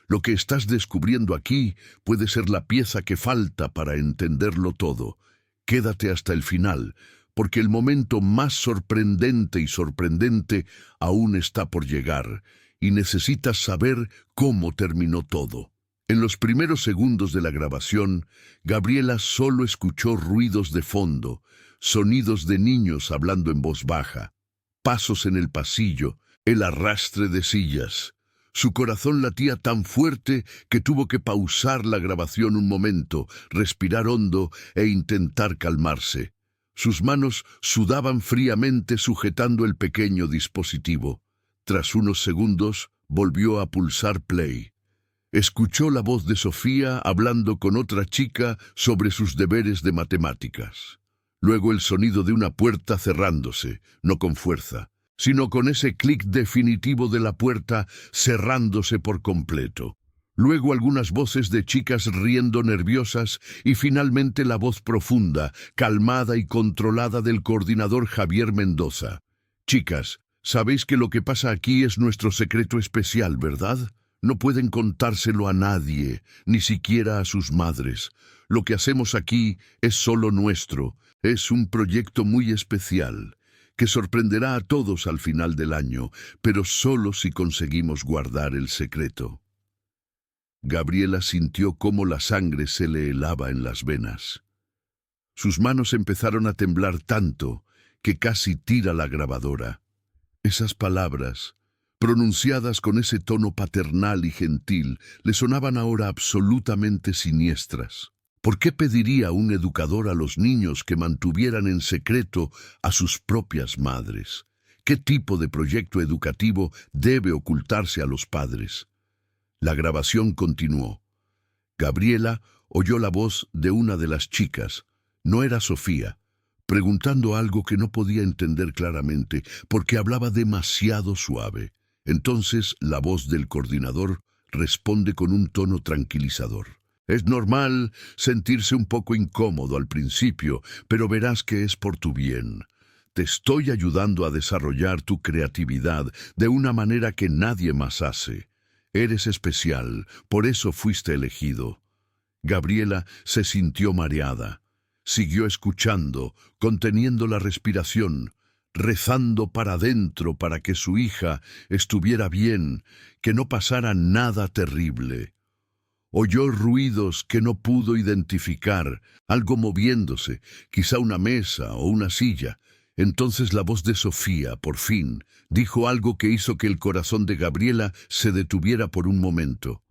Lo que estás descubriendo aquí puede ser la pieza que falta para entenderlo todo. Quédate hasta el final, porque el momento más sorprendente aún está por llegar, y necesitas saber cómo terminó todo. En los primeros segundos de la grabación, Gabriela solo escuchó ruidos de fondo, sonidos de niños hablando en voz baja, pasos en el pasillo, el arrastre de sillas. Su corazón latía tan fuerte que tuvo que pausar la grabación un momento, respirar hondo e intentar calmarse. Sus manos sudaban fríamente sujetando el pequeño dispositivo. Tras unos segundos, volvió a pulsar play. Escuchó la voz de Sofía hablando con otra chica sobre sus deberes de matemáticas. Luego el sonido de una puerta cerrándose, no con fuerza, sino con ese clic definitivo de la puerta cerrándose por completo. Luego algunas voces de chicas riendo nerviosas y finalmente la voz profunda, calmada y controlada del coordinador Javier Mendoza. Chicas, sabéis que lo que pasa aquí es nuestro secreto especial, ¿verdad? No pueden contárselo a nadie, ni siquiera a sus madres. Lo que hacemos aquí es solo nuestro. Es un proyecto muy especial, que sorprenderá a todos al final del año, pero solo si conseguimos guardar el secreto. Gabriela sintió cómo la sangre se le helaba en las venas. Sus manos empezaron a temblar tanto que casi tira la grabadora. Esas palabras, pronunciadas con ese tono paternal y gentil, le sonaban ahora absolutamente siniestras. ¿Por qué pediría un educador a los niños que mantuvieran en secreto a sus propias madres? ¿Qué tipo de proyecto educativo debe ocultarse a los padres? La grabación continuó. Gabriela oyó la voz de una de las chicas, no era Sofía, preguntando algo que no podía entender claramente porque hablaba demasiado suave. Entonces la voz del coordinador responde con un tono tranquilizador. Es normal sentirse un poco incómodo al principio, pero verás que es por tu bien. Te estoy ayudando a desarrollar tu creatividad de una manera que nadie más hace. Eres especial, por eso fuiste elegido. Gabriela se sintió mareada. Siguió escuchando, conteniendo la respiración, rezando para adentro para que su hija estuviera bien, que no pasara nada terrible. Oyó ruidos que no pudo identificar, algo moviéndose, quizá una mesa o una silla. Entonces la voz de Sofía, por fin, dijo algo que hizo que el corazón de Gabriela se detuviera por un momento.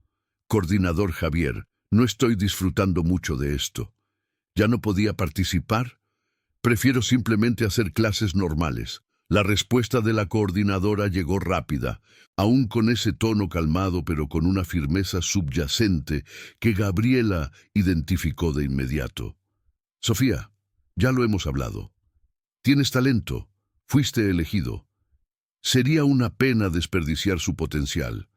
Coordinador Javier, no estoy disfrutando mucho de esto. ¿Ya no podía participar? Prefiero simplemente hacer clases normales. La respuesta de la coordinadora llegó rápida, aún con ese tono calmado pero con una firmeza subyacente que Gabriela identificó de inmediato. Sofía, ya lo hemos hablado. Tienes talento, fuiste elegido. Sería una pena desperdiciar su potencial.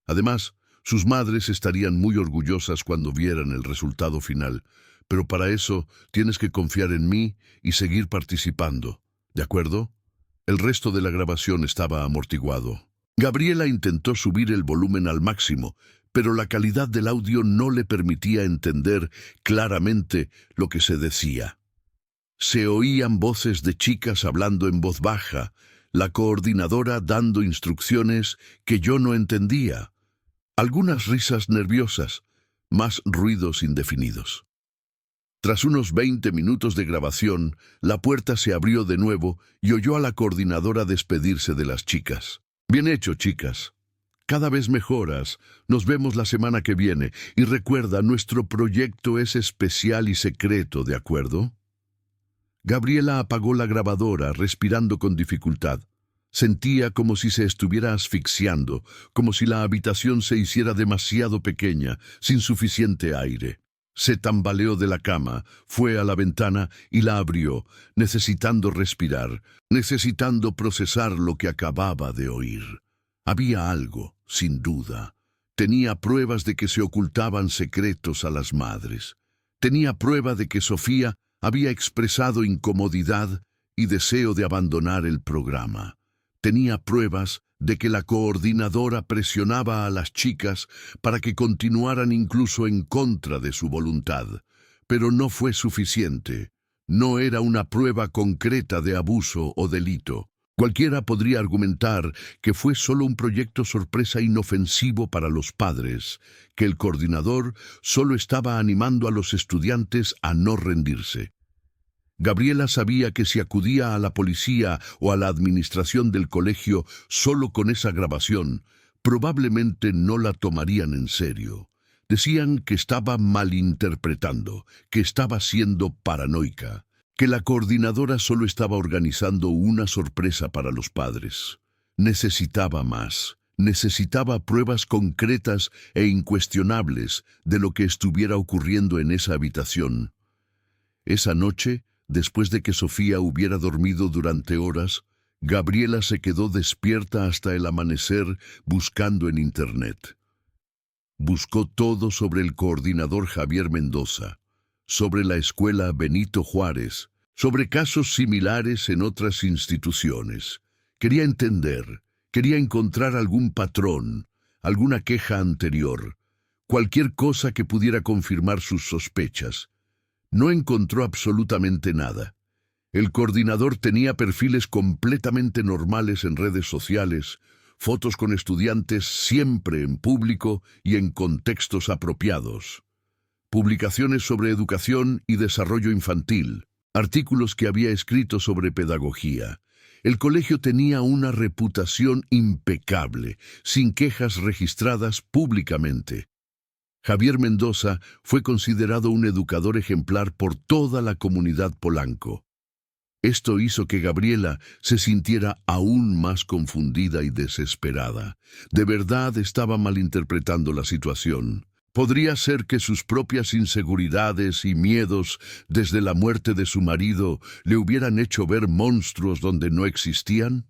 Además, sus madres estarían muy orgullosas cuando vieran el resultado final, pero para eso tienes que confiar en mí y seguir participando. ¿De acuerdo? El resto de la grabación estaba amortiguado. Gabriela intentó subir el volumen al máximo, pero la calidad del audio no le permitía entender claramente lo que se decía. Se oían voces de chicas hablando en voz baja, la coordinadora dando instrucciones que yo no entendía. Algunas risas nerviosas, más ruidos indefinidos. Tras unos 20 minutos de grabación, la puerta se abrió de nuevo y oyó a la coordinadora despedirse de las chicas. Bien hecho, chicas. Cada vez mejoras. Nos vemos la semana que viene. Y recuerda, nuestro proyecto es especial y secreto, ¿de acuerdo? Gabriela apagó la grabadora, respirando con dificultad. Sentía como si se estuviera asfixiando, como si la habitación se hiciera demasiado pequeña, sin suficiente aire. Se tambaleó de la cama, fue a la ventana y la abrió, necesitando respirar, necesitando procesar lo que acababa de oír. Había algo, sin duda. Tenía pruebas de que se ocultaban secretos a las madres. Tenía prueba de que Sofía había expresado incomodidad y deseo de abandonar el programa. Tenía pruebas de que la coordinadora presionaba a las chicas para que continuaran incluso en contra de su voluntad. Pero no fue suficiente. No era una prueba concreta de abuso o delito. Cualquiera podría argumentar que fue solo un proyecto sorpresa inofensivo para los padres, que el coordinador solo estaba animando a los estudiantes a no rendirse. Gabriela sabía que si acudía a la policía o a la administración del colegio solo con esa grabación, probablemente no la tomarían en serio. Decían que estaba malinterpretando, que estaba siendo paranoica, que la coordinadora solo estaba organizando una sorpresa para los padres. Necesitaba más. Necesitaba pruebas concretas e incuestionables de lo que estuviera ocurriendo en esa habitación. Esa noche, después de que Sofía hubiera dormido durante horas, Gabriela se quedó despierta hasta el amanecer buscando en Internet. Buscó todo sobre el coordinador Javier Mendoza, sobre la escuela Benito Juárez, sobre casos similares en otras instituciones. Quería entender. Quería encontrar algún patrón, alguna queja anterior, cualquier cosa que pudiera confirmar sus sospechas. No encontró absolutamente nada. El coordinador tenía perfiles completamente normales en redes sociales, fotos con estudiantes siempre en público y en contextos apropiados, publicaciones sobre educación y desarrollo infantil, artículos que había escrito sobre pedagogía. El colegio tenía una reputación impecable, sin quejas registradas públicamente. Javier Mendoza fue considerado un educador ejemplar por toda la comunidad Polanco. Esto hizo que Gabriela se sintiera aún más confundida y desesperada. De verdad estaba malinterpretando la situación. ¿Podría ser que sus propias inseguridades y miedos desde la muerte de su marido le hubieran hecho ver monstruos donde no existían?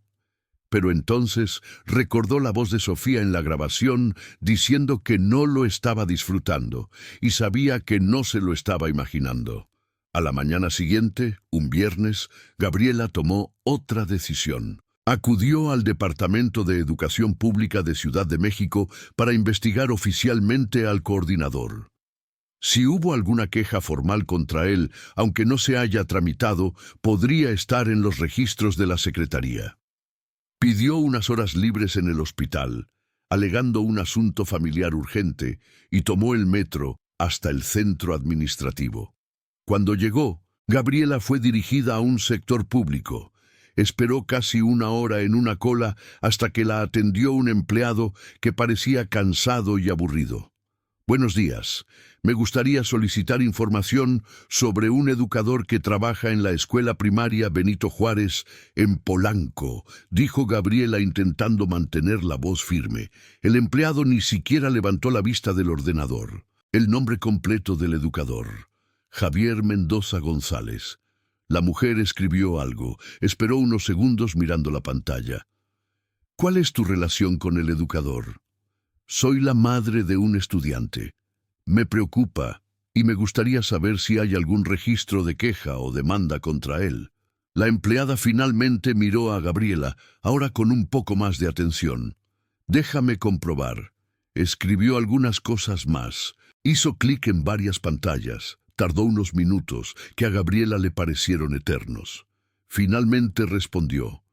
Pero entonces recordó la voz de Sofía en la grabación diciendo que no lo estaba disfrutando y sabía que no se lo estaba imaginando. A la mañana siguiente, un viernes, Gabriela tomó otra decisión. Acudió al Departamento de Educación Pública de Ciudad de México para investigar oficialmente al coordinador. Si hubo alguna queja formal contra él, aunque no se haya tramitado, podría estar en los registros de la Secretaría. Pidió unas horas libres en el hospital, alegando un asunto familiar urgente, y tomó el metro hasta el centro administrativo. Cuando llegó, Gabriela fue dirigida a un sector público. Esperó casi una hora en una cola hasta que la atendió un empleado que parecía cansado y aburrido. «Buenos días. Me gustaría solicitar información sobre un educador que trabaja en la escuela primaria Benito Juárez en Polanco», dijo Gabriela intentando mantener la voz firme. El empleado ni siquiera levantó la vista del ordenador. El nombre completo del educador: Javier Mendoza González. La mujer escribió algo. Esperó unos segundos mirando la pantalla. «¿Cuál es tu relación con el educador?» «Soy la madre de un estudiante. Me preocupa y me gustaría saber si hay algún registro de queja o demanda contra él». La empleada finalmente miró a Gabriela, ahora con un poco más de atención. «Déjame comprobar». Escribió algunas cosas más. Hizo clic en varias pantallas. Tardó unos minutos, que a Gabriela le parecieron eternos. Finalmente respondió: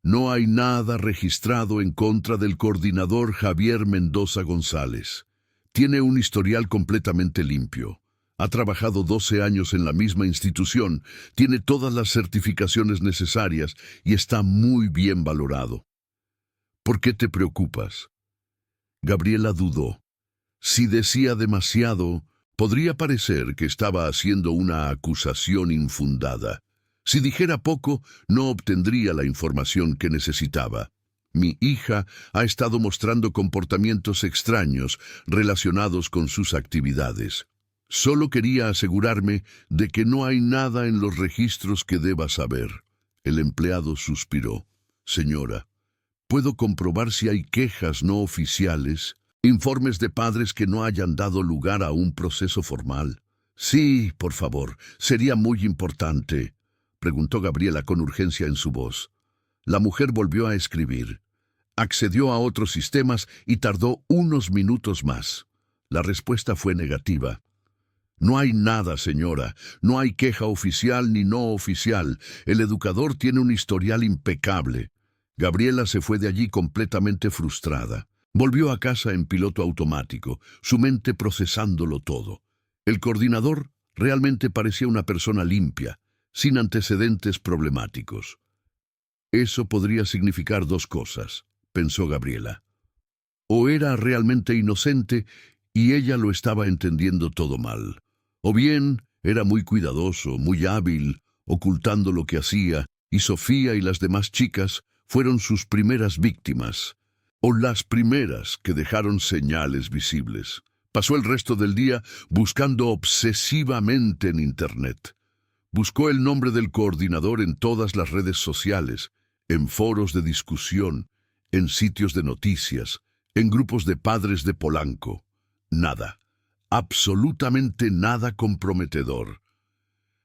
«No hay nada registrado en contra del coordinador Javier Mendoza González. Tiene un historial completamente limpio. Ha trabajado 12 años en la misma institución, tiene todas las certificaciones necesarias y está muy bien valorado». «¿Por qué te preocupas?». Gabriela dudó. Si decía demasiado, podría parecer que estaba haciendo una acusación infundada. Si dijera poco, no obtendría la información que necesitaba. «Mi hija ha estado mostrando comportamientos extraños relacionados con sus actividades. Solo quería asegurarme de que no hay nada en los registros que deba saber». El empleado suspiró. «Señora, ¿puedo comprobar si hay quejas no oficiales, informes de padres que no hayan dado lugar a un proceso formal?» «Sí, por favor, sería muy importante», preguntó Gabriela con urgencia en su voz. La mujer volvió a escribir. Accedió a otros sistemas y tardó unos minutos más. La respuesta fue negativa. «No hay nada, señora. No hay queja oficial ni no oficial. El educador tiene un historial impecable». Gabriela se fue de allí completamente frustrada. Volvió a casa en piloto automático, su mente procesándolo todo. El coordinador realmente parecía una persona limpia, sin antecedentes problemáticos. Eso podría significar dos cosas, pensó Gabriela. O era realmente inocente y ella lo estaba entendiendo todo mal. O bien era muy cuidadoso, muy hábil, ocultando lo que hacía, y Sofía y las demás chicas fueron sus primeras víctimas, o las primeras que dejaron señales visibles. Pasó el resto del día buscando obsesivamente en Internet. Buscó el nombre del coordinador en todas las redes sociales, en foros de discusión, en sitios de noticias, en grupos de padres de Polanco. Nada, absolutamente nada comprometedor.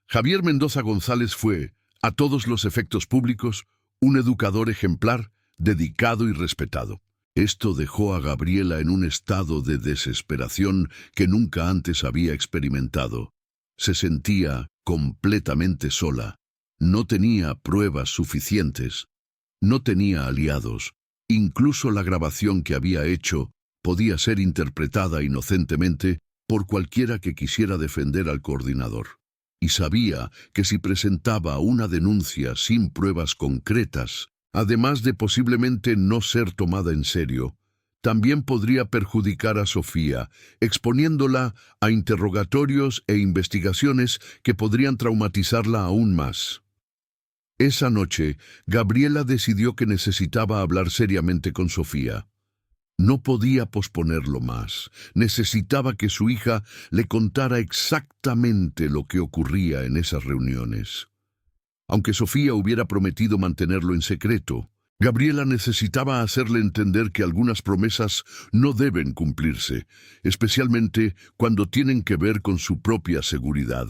Javier Mendoza González fue, a todos los efectos públicos, un educador ejemplar, dedicado y respetado. Esto dejó a Gabriela en un estado de desesperación que nunca antes había experimentado. Se sentía completamente sola. No tenía pruebas suficientes. No tenía aliados. Incluso la grabación que había hecho podía ser interpretada inocentemente por cualquiera que quisiera defender al coordinador. Y sabía que si presentaba una denuncia sin pruebas concretas, además de posiblemente no ser tomada en serio, también podría perjudicar a Sofía, exponiéndola a interrogatorios e investigaciones que podrían traumatizarla aún más. Esa noche, Gabriela decidió que necesitaba hablar seriamente con Sofía. No podía posponerlo más. Necesitaba que su hija le contara exactamente lo que ocurría en esas reuniones. Aunque Sofía hubiera prometido mantenerlo en secreto, Gabriela necesitaba hacerle entender que algunas promesas no deben cumplirse, especialmente cuando tienen que ver con su propia seguridad.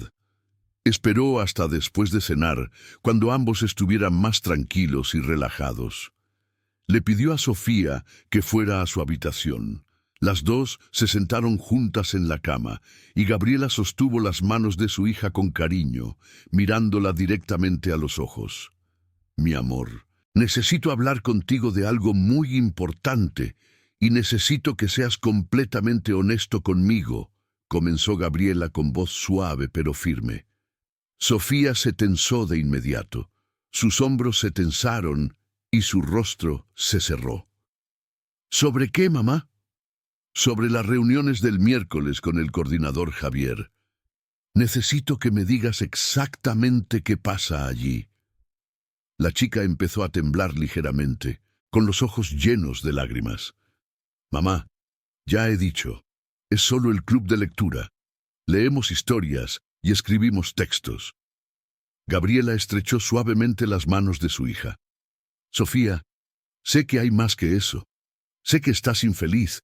Esperó hasta después de cenar, cuando ambos estuvieran más tranquilos y relajados. Le pidió a Sofía que fuera a su habitación. Las dos se sentaron juntas en la cama, y Gabriela sostuvo las manos de su hija con cariño, mirándola directamente a los ojos. «Mi amor, necesito hablar contigo de algo muy importante, y necesito que seas completamente honesto conmigo», comenzó Gabriela con voz suave pero firme. Sofía se tensó de inmediato. Sus hombros se tensaron y su rostro se cerró. «¿Sobre qué, mamá?» «Sobre las reuniones del miércoles con el coordinador Javier. Necesito que me digas exactamente qué pasa allí». La chica empezó a temblar ligeramente, con los ojos llenos de lágrimas. «Mamá, ya he dicho, es solo el club de lectura. Leemos historias y escribimos textos». Gabriela estrechó suavemente las manos de su hija. «Sofía, sé que hay más que eso. Sé que estás infeliz,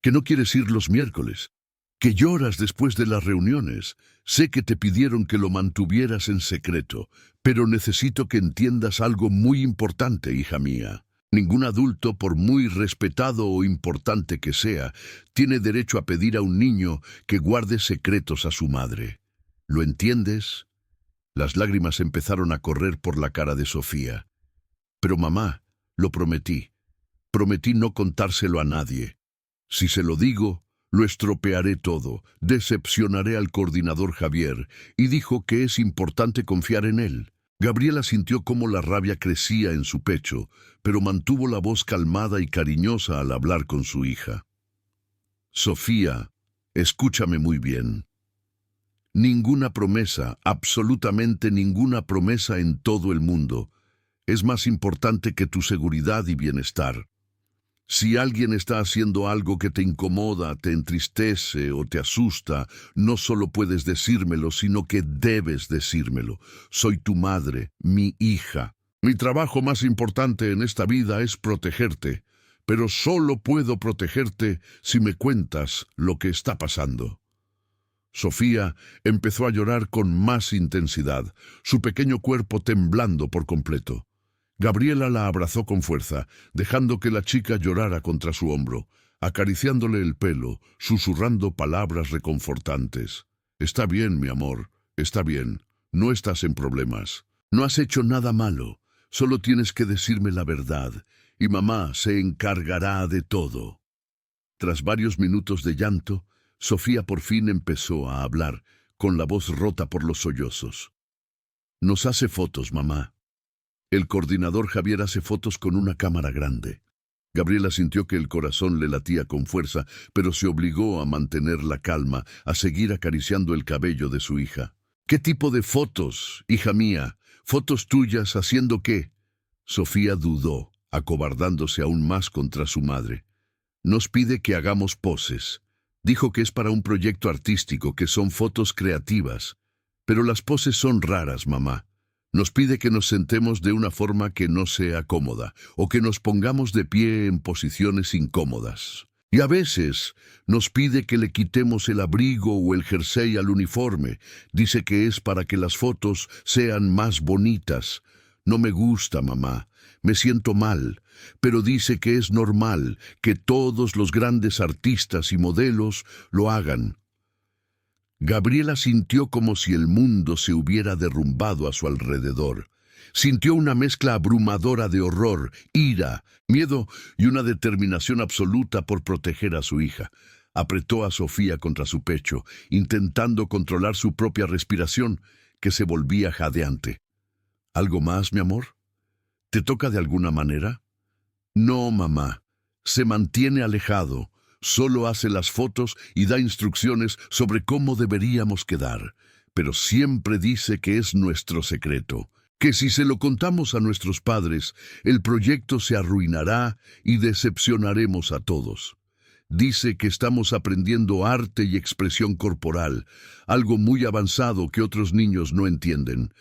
que no quieres ir los miércoles, que lloras después de las reuniones. Sé que te pidieron que lo mantuvieras en secreto, pero necesito que entiendas algo muy importante, hija mía. Ningún adulto, por muy respetado o importante que sea, tiene derecho a pedir a un niño que guarde secretos a su madre. ¿Lo entiendes?» Las lágrimas empezaron a correr por la cara de Sofía. «Pero mamá, lo prometí. Prometí no contárselo a nadie. Si se lo digo, lo estropearé todo, decepcionaré al coordinador Javier», y dijo que es importante confiar en él. Gabriela sintió cómo la rabia crecía en su pecho, pero mantuvo la voz calmada y cariñosa al hablar con su hija. «Sofía, escúchame muy bien. Ninguna promesa, absolutamente ninguna promesa en todo el mundo, es más importante que tu seguridad y bienestar. Si alguien está haciendo algo que te incomoda, te entristece o te asusta, no solo puedes decírmelo, sino que debes decírmelo. Soy tu madre, mi hija. Mi trabajo más importante en esta vida es protegerte, pero solo puedo protegerte si me cuentas lo que está pasando». Sofía empezó a llorar con más intensidad, su pequeño cuerpo temblando por completo. Gabriela la abrazó con fuerza, dejando que la chica llorara contra su hombro, acariciándole el pelo, susurrando palabras reconfortantes. «Está bien, mi amor, está bien. No estás en problemas. No has hecho nada malo. Solo tienes que decirme la verdad, y mamá se encargará de todo». Tras varios minutos de llanto, Sofía por fin empezó a hablar, con la voz rota por los sollozos. «Nos hace fotos, mamá. El coordinador Javier hace fotos con una cámara grande. Gabriela sintió que el corazón le latía con fuerza, pero se obligó a mantener la calma, a seguir acariciando el cabello de su hija. ¿Qué tipo de fotos, hija mía? ¿Fotos tuyas haciendo qué? Sofía dudó, acobardándose aún más contra su madre. Nos pide que hagamos poses. Dijo que es para un proyecto artístico, que son fotos creativas. Pero las poses son raras, mamá. Nos pide que nos sentemos de una forma que no sea cómoda, o que nos pongamos de pie en posiciones incómodas. Y a veces nos pide que le quitemos el abrigo o el jersey al uniforme. Dice que es para que las fotos sean más bonitas. No me gusta, mamá. Me siento mal, pero dice que es normal que todos los grandes artistas y modelos lo hagan. Gabriela sintió como si el mundo se hubiera derrumbado a su alrededor. Sintió una mezcla abrumadora de horror, ira, miedo y una determinación absoluta por proteger a su hija. Apretó a Sofía contra su pecho, intentando controlar su propia respiración, que se volvía jadeante. ¿Algo más, mi amor? ¿Te toca de alguna manera? No, mamá. Se mantiene alejado. Solo hace las fotos y da instrucciones sobre cómo deberíamos quedar, pero siempre dice que es nuestro secreto, que si se lo contamos a nuestros padres, el proyecto se arruinará y decepcionaremos a todos. Dice que estamos aprendiendo arte y expresión corporal, algo muy avanzado que otros niños no entienden.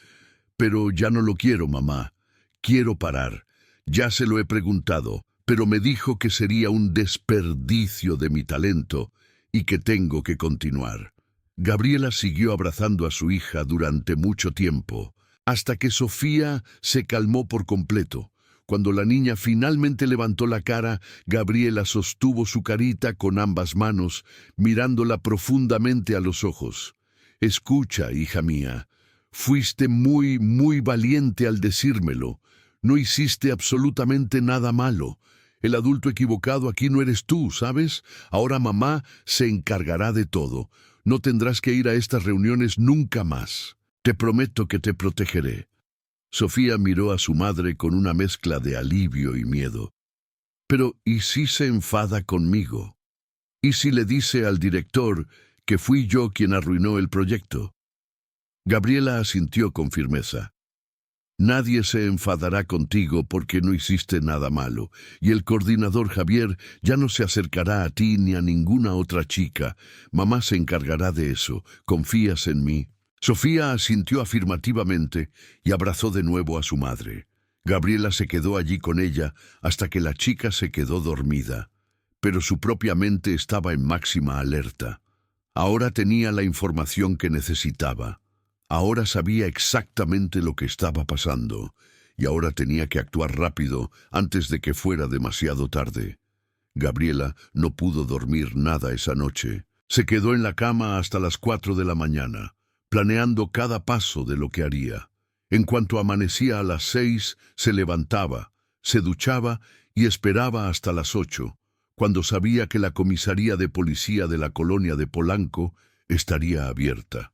Pero ya no lo quiero, mamá. Quiero parar. Ya se lo he preguntado, pero me dijo que sería un desperdicio de mi talento y que tengo que continuar. Gabriela siguió abrazando a su hija durante mucho tiempo, hasta que Sofía se calmó por completo. Cuando la niña finalmente levantó la cara, Gabriela sostuvo su carita con ambas manos, mirándola profundamente a los ojos. «Escucha, hija mía, fuiste muy valiente al decírmelo. No hiciste absolutamente nada malo. El adulto equivocado aquí no eres tú, ¿sabes? Ahora mamá se encargará de todo. No tendrás que ir a estas reuniones nunca más. Te prometo que te protegeré». Sofía miró a su madre con una mezcla de alivio y miedo. «Pero, ¿y si se enfada conmigo? ¿Y si le dice al director que fui yo quien arruinó el proyecto?» Gabriela asintió con firmeza. «Nadie se enfadará contigo porque no hiciste nada malo, y el coordinador Javier ya no se acercará a ti ni a ninguna otra chica. Mamá se encargará de eso. ¿Confías en mí?» Sofía asintió afirmativamente y abrazó de nuevo a su madre. Gabriela se quedó allí con ella hasta que la chica se quedó dormida, pero su propia mente estaba en máxima alerta. Ahora tenía la información que necesitaba. Ahora sabía exactamente lo que estaba pasando, y ahora tenía que actuar rápido antes de que fuera demasiado tarde. Gabriela no pudo dormir nada esa noche. Se quedó en la cama hasta las 4 de la mañana, planeando cada paso de lo que haría. En cuanto amanecía a las 6, se levantaba, se duchaba y esperaba hasta las 8, cuando sabía que la comisaría de policía de la colonia de Polanco estaría abierta.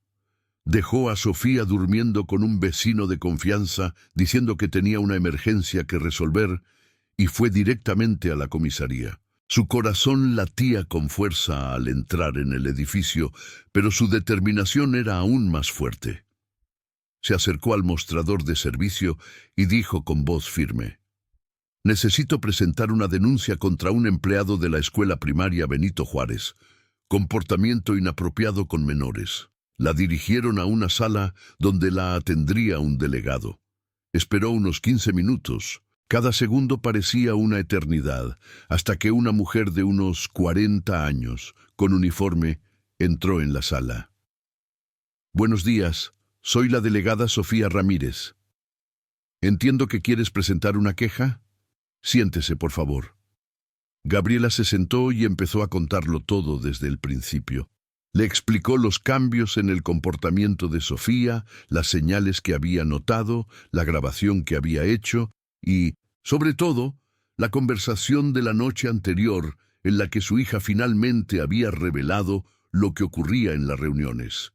Dejó a Sofía durmiendo con un vecino de confianza, diciendo que tenía una emergencia que resolver, y fue directamente a la comisaría. Su corazón latía con fuerza al entrar en el edificio, pero su determinación era aún más fuerte. Se acercó al mostrador de servicio y dijo con voz firme: «Necesito presentar una denuncia contra un empleado de la escuela primaria Benito Juárez. Comportamiento inapropiado con menores». La dirigieron a una sala donde la atendría un delegado. Esperó unos 15 minutos. Cada segundo parecía una eternidad, hasta que una mujer de unos 40 años, con uniforme, entró en la sala. «Buenos días, soy la delegada Sofía Ramírez. Entiendo que quieres presentar una queja. Siéntese, por favor». Gabriela se sentó y empezó a contarlo todo desde el principio. Le explicó los cambios en el comportamiento de Sofía, las señales que había notado, la grabación que había hecho y, sobre todo, la conversación de la noche anterior en la que su hija finalmente había revelado lo que ocurría en las reuniones.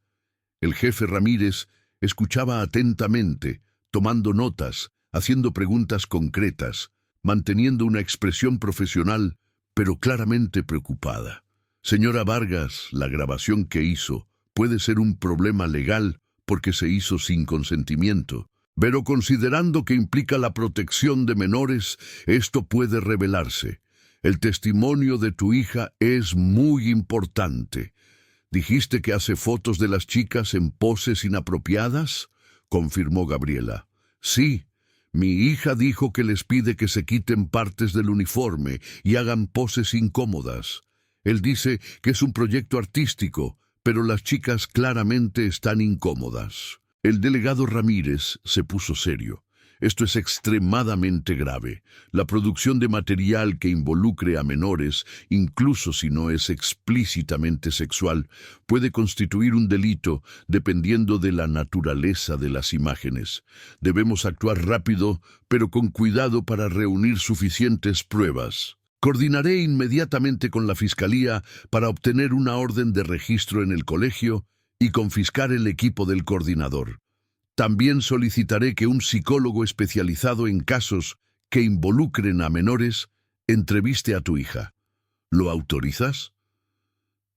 El jefe Ramírez escuchaba atentamente, tomando notas, haciendo preguntas concretas, manteniendo una expresión profesional, pero claramente preocupada. Señora Vargas, la grabación que hizo puede ser un problema legal porque se hizo sin consentimiento, pero considerando que implica la protección de menores, esto puede revelarse. El testimonio de tu hija es muy importante. ¿Dijiste que hace fotos de las chicas en poses inapropiadas?, confirmó Gabriela. Sí, mi hija dijo que les pide que se quiten partes del uniforme y hagan poses incómodas. Él dice que es un proyecto artístico, pero las chicas claramente están incómodas. El delegado Ramírez se puso serio. Esto es extremadamente grave. La producción de material que involucre a menores, incluso si no es explícitamente sexual, puede constituir un delito dependiendo de la naturaleza de las imágenes. Debemos actuar rápido, pero con cuidado para reunir suficientes pruebas. Coordinaré inmediatamente con la Fiscalía para obtener una orden de registro en el colegio y confiscar el equipo del coordinador. También solicitaré que un psicólogo especializado en casos que involucren a menores entreviste a tu hija. ¿Lo autorizas?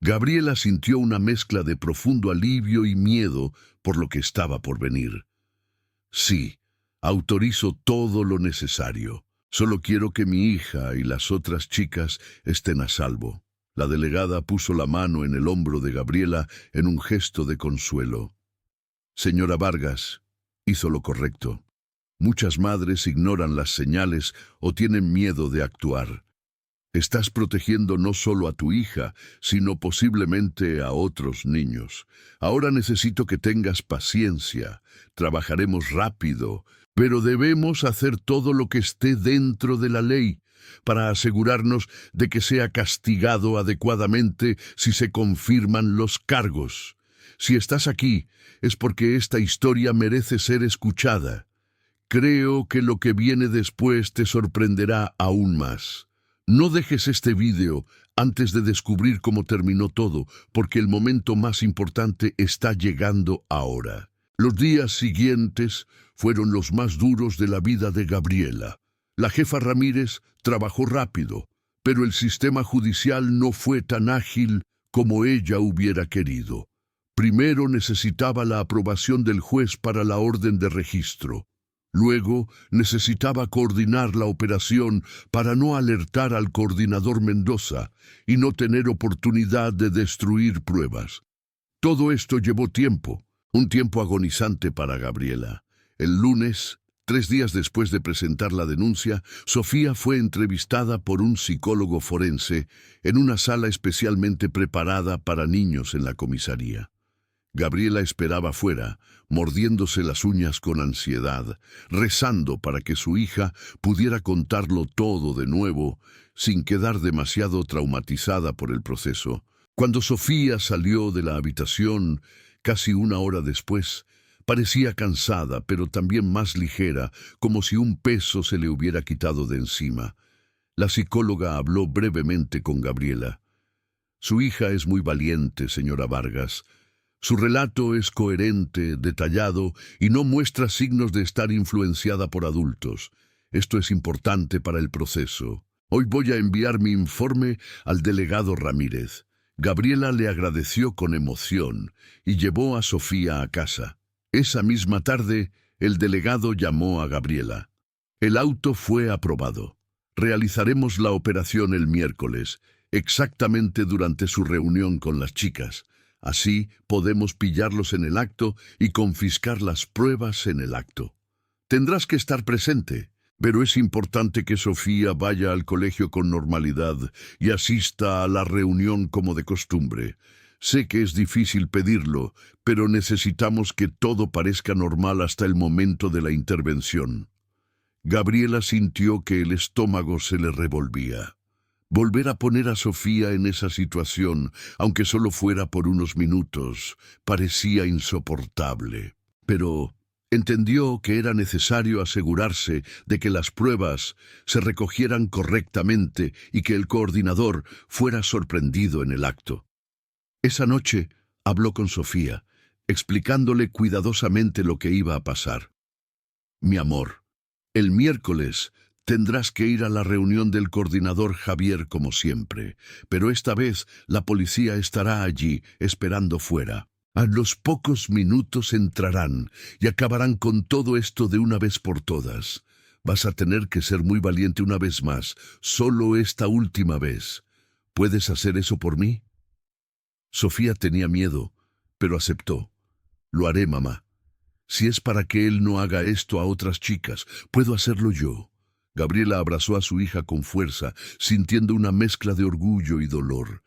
Gabriela sintió una mezcla de profundo alivio y miedo por lo que estaba por venir. Sí, autorizo todo lo necesario. Solo quiero que mi hija y las otras chicas estén a salvo. La delegada puso la mano en el hombro de Gabriela en un gesto de consuelo. Señora Vargas, hizo lo correcto. Muchas madres ignoran las señales o tienen miedo de actuar. Estás protegiendo no solo a tu hija, sino posiblemente a otros niños. Ahora necesito que tengas paciencia. Trabajaremos rápido, pero debemos hacer todo lo que esté dentro de la ley para asegurarnos de que sea castigado adecuadamente si se confirman los cargos. Si estás aquí, es porque esta historia merece ser escuchada. Creo que lo que viene después te sorprenderá aún más. No dejes este vídeo antes de descubrir cómo terminó todo, porque el momento más importante está llegando ahora. Los días siguientes fueron los más duros de la vida de Gabriela. La jefa Ramírez trabajó rápido, pero el sistema judicial no fue tan ágil como ella hubiera querido. Primero necesitaba la aprobación del juez para la orden de registro. Luego necesitaba coordinar la operación para no alertar al coordinador Mendoza y no tener oportunidad de destruir pruebas. Todo esto llevó tiempo, un tiempo agonizante para Gabriela. El lunes, 3 días después de presentar la denuncia, Sofía fue entrevistada por un psicólogo forense en una sala especialmente preparada para niños en la comisaría. Gabriela esperaba fuera, mordiéndose las uñas con ansiedad, rezando para que su hija pudiera contarlo todo de nuevo, sin quedar demasiado traumatizada por el proceso. Cuando Sofía salió de la habitación, casi 1 hora después, parecía cansada, pero también más ligera, como si un peso se le hubiera quitado de encima. La psicóloga habló brevemente con Gabriela. Su hija es muy valiente, señora Vargas. Su relato es coherente, detallado y no muestra signos de estar influenciada por adultos. Esto es importante para el proceso. Hoy voy a enviar mi informe al delegado Ramírez. Gabriela le agradeció con emoción y llevó a Sofía a casa. Esa misma tarde, el delegado llamó a Gabriela. El auto fue aprobado. Realizaremos la operación el miércoles, exactamente durante su reunión con las chicas. Así podemos pillarlos en el acto y confiscar las pruebas en el acto. Tendrás que estar presente, pero es importante que Sofía vaya al colegio con normalidad y asista a la reunión como de costumbre. Sé que es difícil pedirlo, pero necesitamos que todo parezca normal hasta el momento de la intervención. Gabriela sintió que el estómago se le revolvía. Volver a poner a Sofía en esa situación, aunque solo fuera por unos minutos, parecía insoportable. Pero entendió que era necesario asegurarse de que las pruebas se recogieran correctamente y que el coordinador fuera sorprendido en el acto. Esa noche habló con Sofía, explicándole cuidadosamente lo que iba a pasar. Mi amor, el miércoles Tendrás que ir a la reunión del coordinador Javier como siempre, pero esta vez la policía estará allí, esperando fuera. A los pocos minutos entrarán y acabarán con todo esto de una vez por todas. Vas a tener que ser muy valiente una vez más, solo esta última vez. ¿Puedes hacer eso por mí? Sofía tenía miedo, pero aceptó. Lo haré, mamá. Si es para que él no haga esto a otras chicas, puedo hacerlo yo. Gabriela abrazó a su hija con fuerza, sintiendo una mezcla de orgullo y dolor.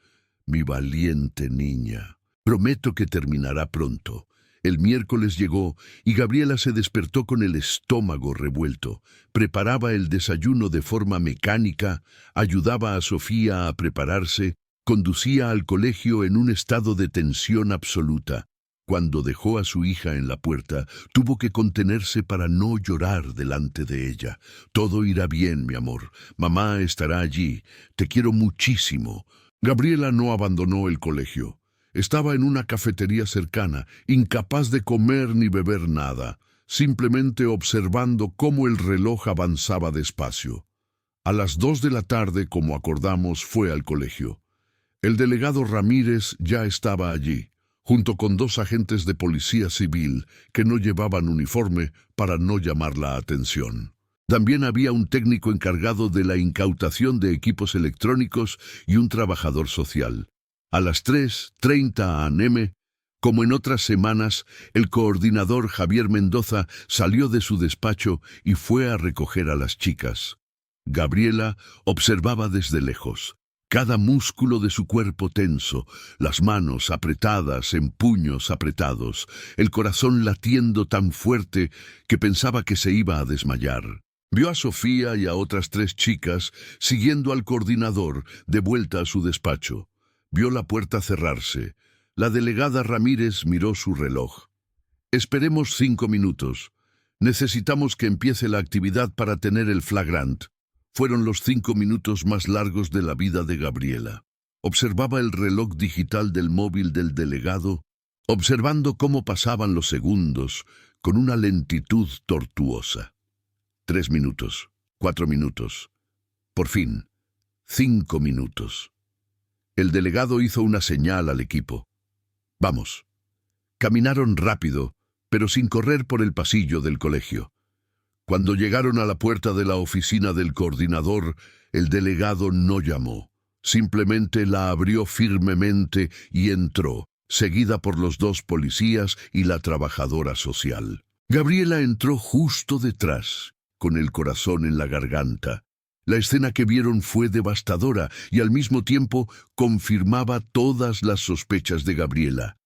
Mi valiente niña. Prometo que terminará pronto. El miércoles llegó y Gabriela se despertó con el estómago revuelto. Preparaba el desayuno de forma mecánica, ayudaba a Sofía a prepararse, conducía al colegio en un estado de tensión absoluta. Cuando dejó a su hija en la puerta, tuvo que contenerse para no llorar delante de ella. Todo irá bien, mi amor. Mamá estará allí. Te quiero muchísimo. Gabriela no abandonó el colegio. Estaba en una cafetería cercana, incapaz de comer ni beber nada, simplemente observando cómo el reloj avanzaba despacio. A las 2 de la tarde, como acordamos, fue al colegio. El delegado Ramírez ya estaba allí, junto con 2 agentes de policía civil que no llevaban uniforme para no llamar la atención. También había un técnico encargado de la incautación de equipos electrónicos y un trabajador social. A las 3:30 am, como en otras semanas, el coordinador Javier Mendoza salió de su despacho y fue a recoger a las chicas. Gabriela observaba desde lejos. Cada músculo de su cuerpo tenso, las manos apretadas en puños apretados, el corazón latiendo tan fuerte que pensaba que se iba a desmayar. Vio a Sofía y a otras 3 chicas siguiendo al coordinador de vuelta a su despacho. Vio la puerta cerrarse. La delegada Ramírez miró su reloj. Esperemos 5 minutos. Necesitamos que empiece la actividad para tener el flagrant. Fueron los 5 minutos más largos de la vida de Gabriela. Observaba el reloj digital del móvil del delegado, observando cómo pasaban los segundos con una lentitud tortuosa. 3 minutos, 4 minutos. Por fin, 5 minutos. El delegado hizo una señal al equipo. Vamos. Caminaron rápido, pero sin correr por el pasillo del colegio. Cuando llegaron a la puerta de la oficina del coordinador, el delegado no llamó. Simplemente la abrió firmemente y entró, seguida por los 2 policías y la trabajadora social. Gabriela entró justo detrás, con el corazón en la garganta. La escena que vieron fue devastadora y al mismo tiempo confirmaba todas las sospechas de Gabriela.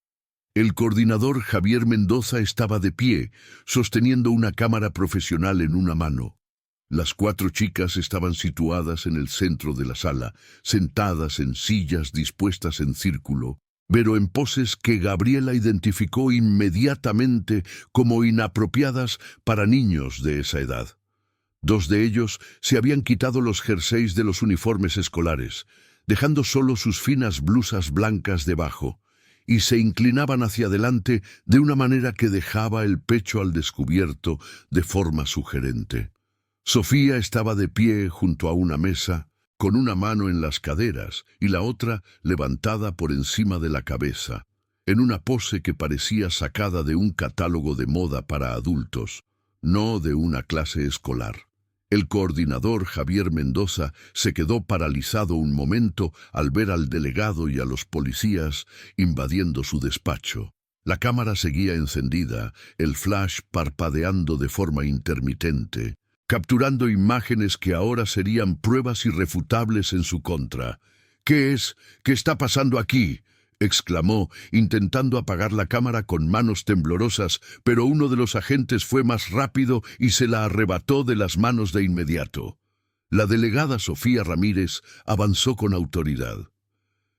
El coordinador Javier Mendoza estaba de pie, sosteniendo una cámara profesional en una mano. Las 4 chicas estaban situadas en el centro de la sala, sentadas en sillas dispuestas en círculo, pero en poses que Gabriela identificó inmediatamente como inapropiadas para niños de esa edad. 2 de ellos se habían quitado los jerseys de los uniformes escolares, dejando solo sus finas blusas blancas debajo, y se inclinaban hacia adelante de una manera que dejaba el pecho al descubierto de forma sugerente. Sofía estaba de pie junto a una mesa, con una mano en las caderas y la otra levantada por encima de la cabeza, en una pose que parecía sacada de un catálogo de moda para adultos, no de una clase escolar. El coordinador Javier Mendoza se quedó paralizado un momento al ver al delegado y a los policías invadiendo su despacho. La cámara seguía encendida, el flash parpadeando de forma intermitente, capturando imágenes que ahora serían pruebas irrefutables en su contra. ¿Qué es? ¿Qué está pasando aquí?, exclamó, intentando apagar la cámara con manos temblorosas, pero uno de los agentes fue más rápido y se la arrebató de las manos de inmediato. La delegada Sofía Ramírez avanzó con autoridad.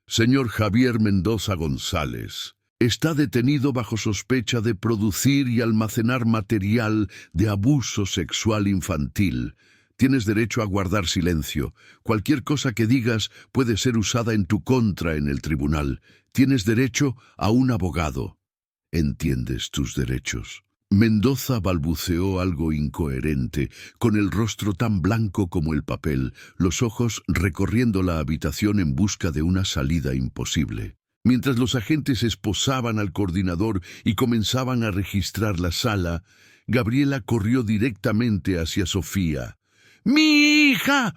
Señor Javier Mendoza González, está detenido bajo sospecha de producir y almacenar material de abuso sexual infantil. Tienes derecho a guardar silencio. Cualquier cosa que digas puede ser usada en tu contra en el tribunal. Tienes derecho a un abogado. ¿Entiendes tus derechos? Mendoza balbuceó algo incoherente, con el rostro tan blanco como el papel, los ojos recorriendo la habitación en busca de una salida imposible. Mientras los agentes esposaban al coordinador y comenzaban a registrar la sala, Gabriela corrió directamente hacia Sofía. ¡Mi hija!,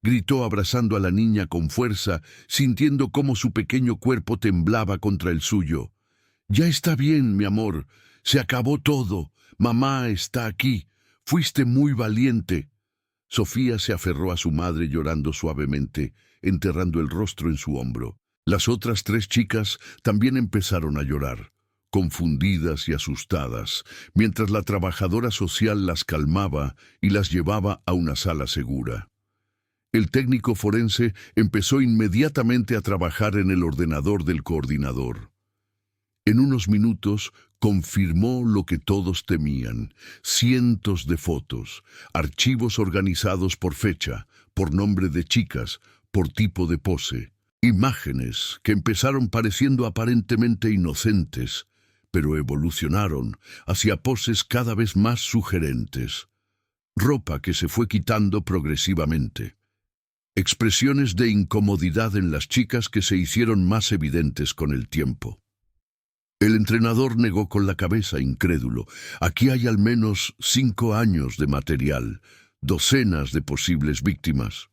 gritó abrazando a la niña con fuerza, sintiendo cómo su pequeño cuerpo temblaba contra el suyo. «Ya está bien, mi amor. Se acabó todo. Mamá está aquí. Fuiste muy valiente». Sofía se aferró a su madre llorando suavemente, enterrando el rostro en su hombro. Las otras 3 chicas también empezaron a llorar, confundidas y asustadas, mientras la trabajadora social las calmaba y las llevaba a una sala segura. El técnico forense empezó inmediatamente a trabajar en el ordenador del coordinador. En unos minutos confirmó lo que todos temían: cientos de fotos, archivos organizados por fecha, por nombre de chicas, por tipo de pose, imágenes que empezaron pareciendo aparentemente inocentes, pero evolucionaron hacia poses cada vez más sugerentes, ropa que se fue quitando progresivamente, expresiones de incomodidad en las chicas que se hicieron más evidentes con el tiempo. El entrenador negó con la cabeza, incrédulo. «Aquí hay al menos 5 años de material, docenas de posibles víctimas».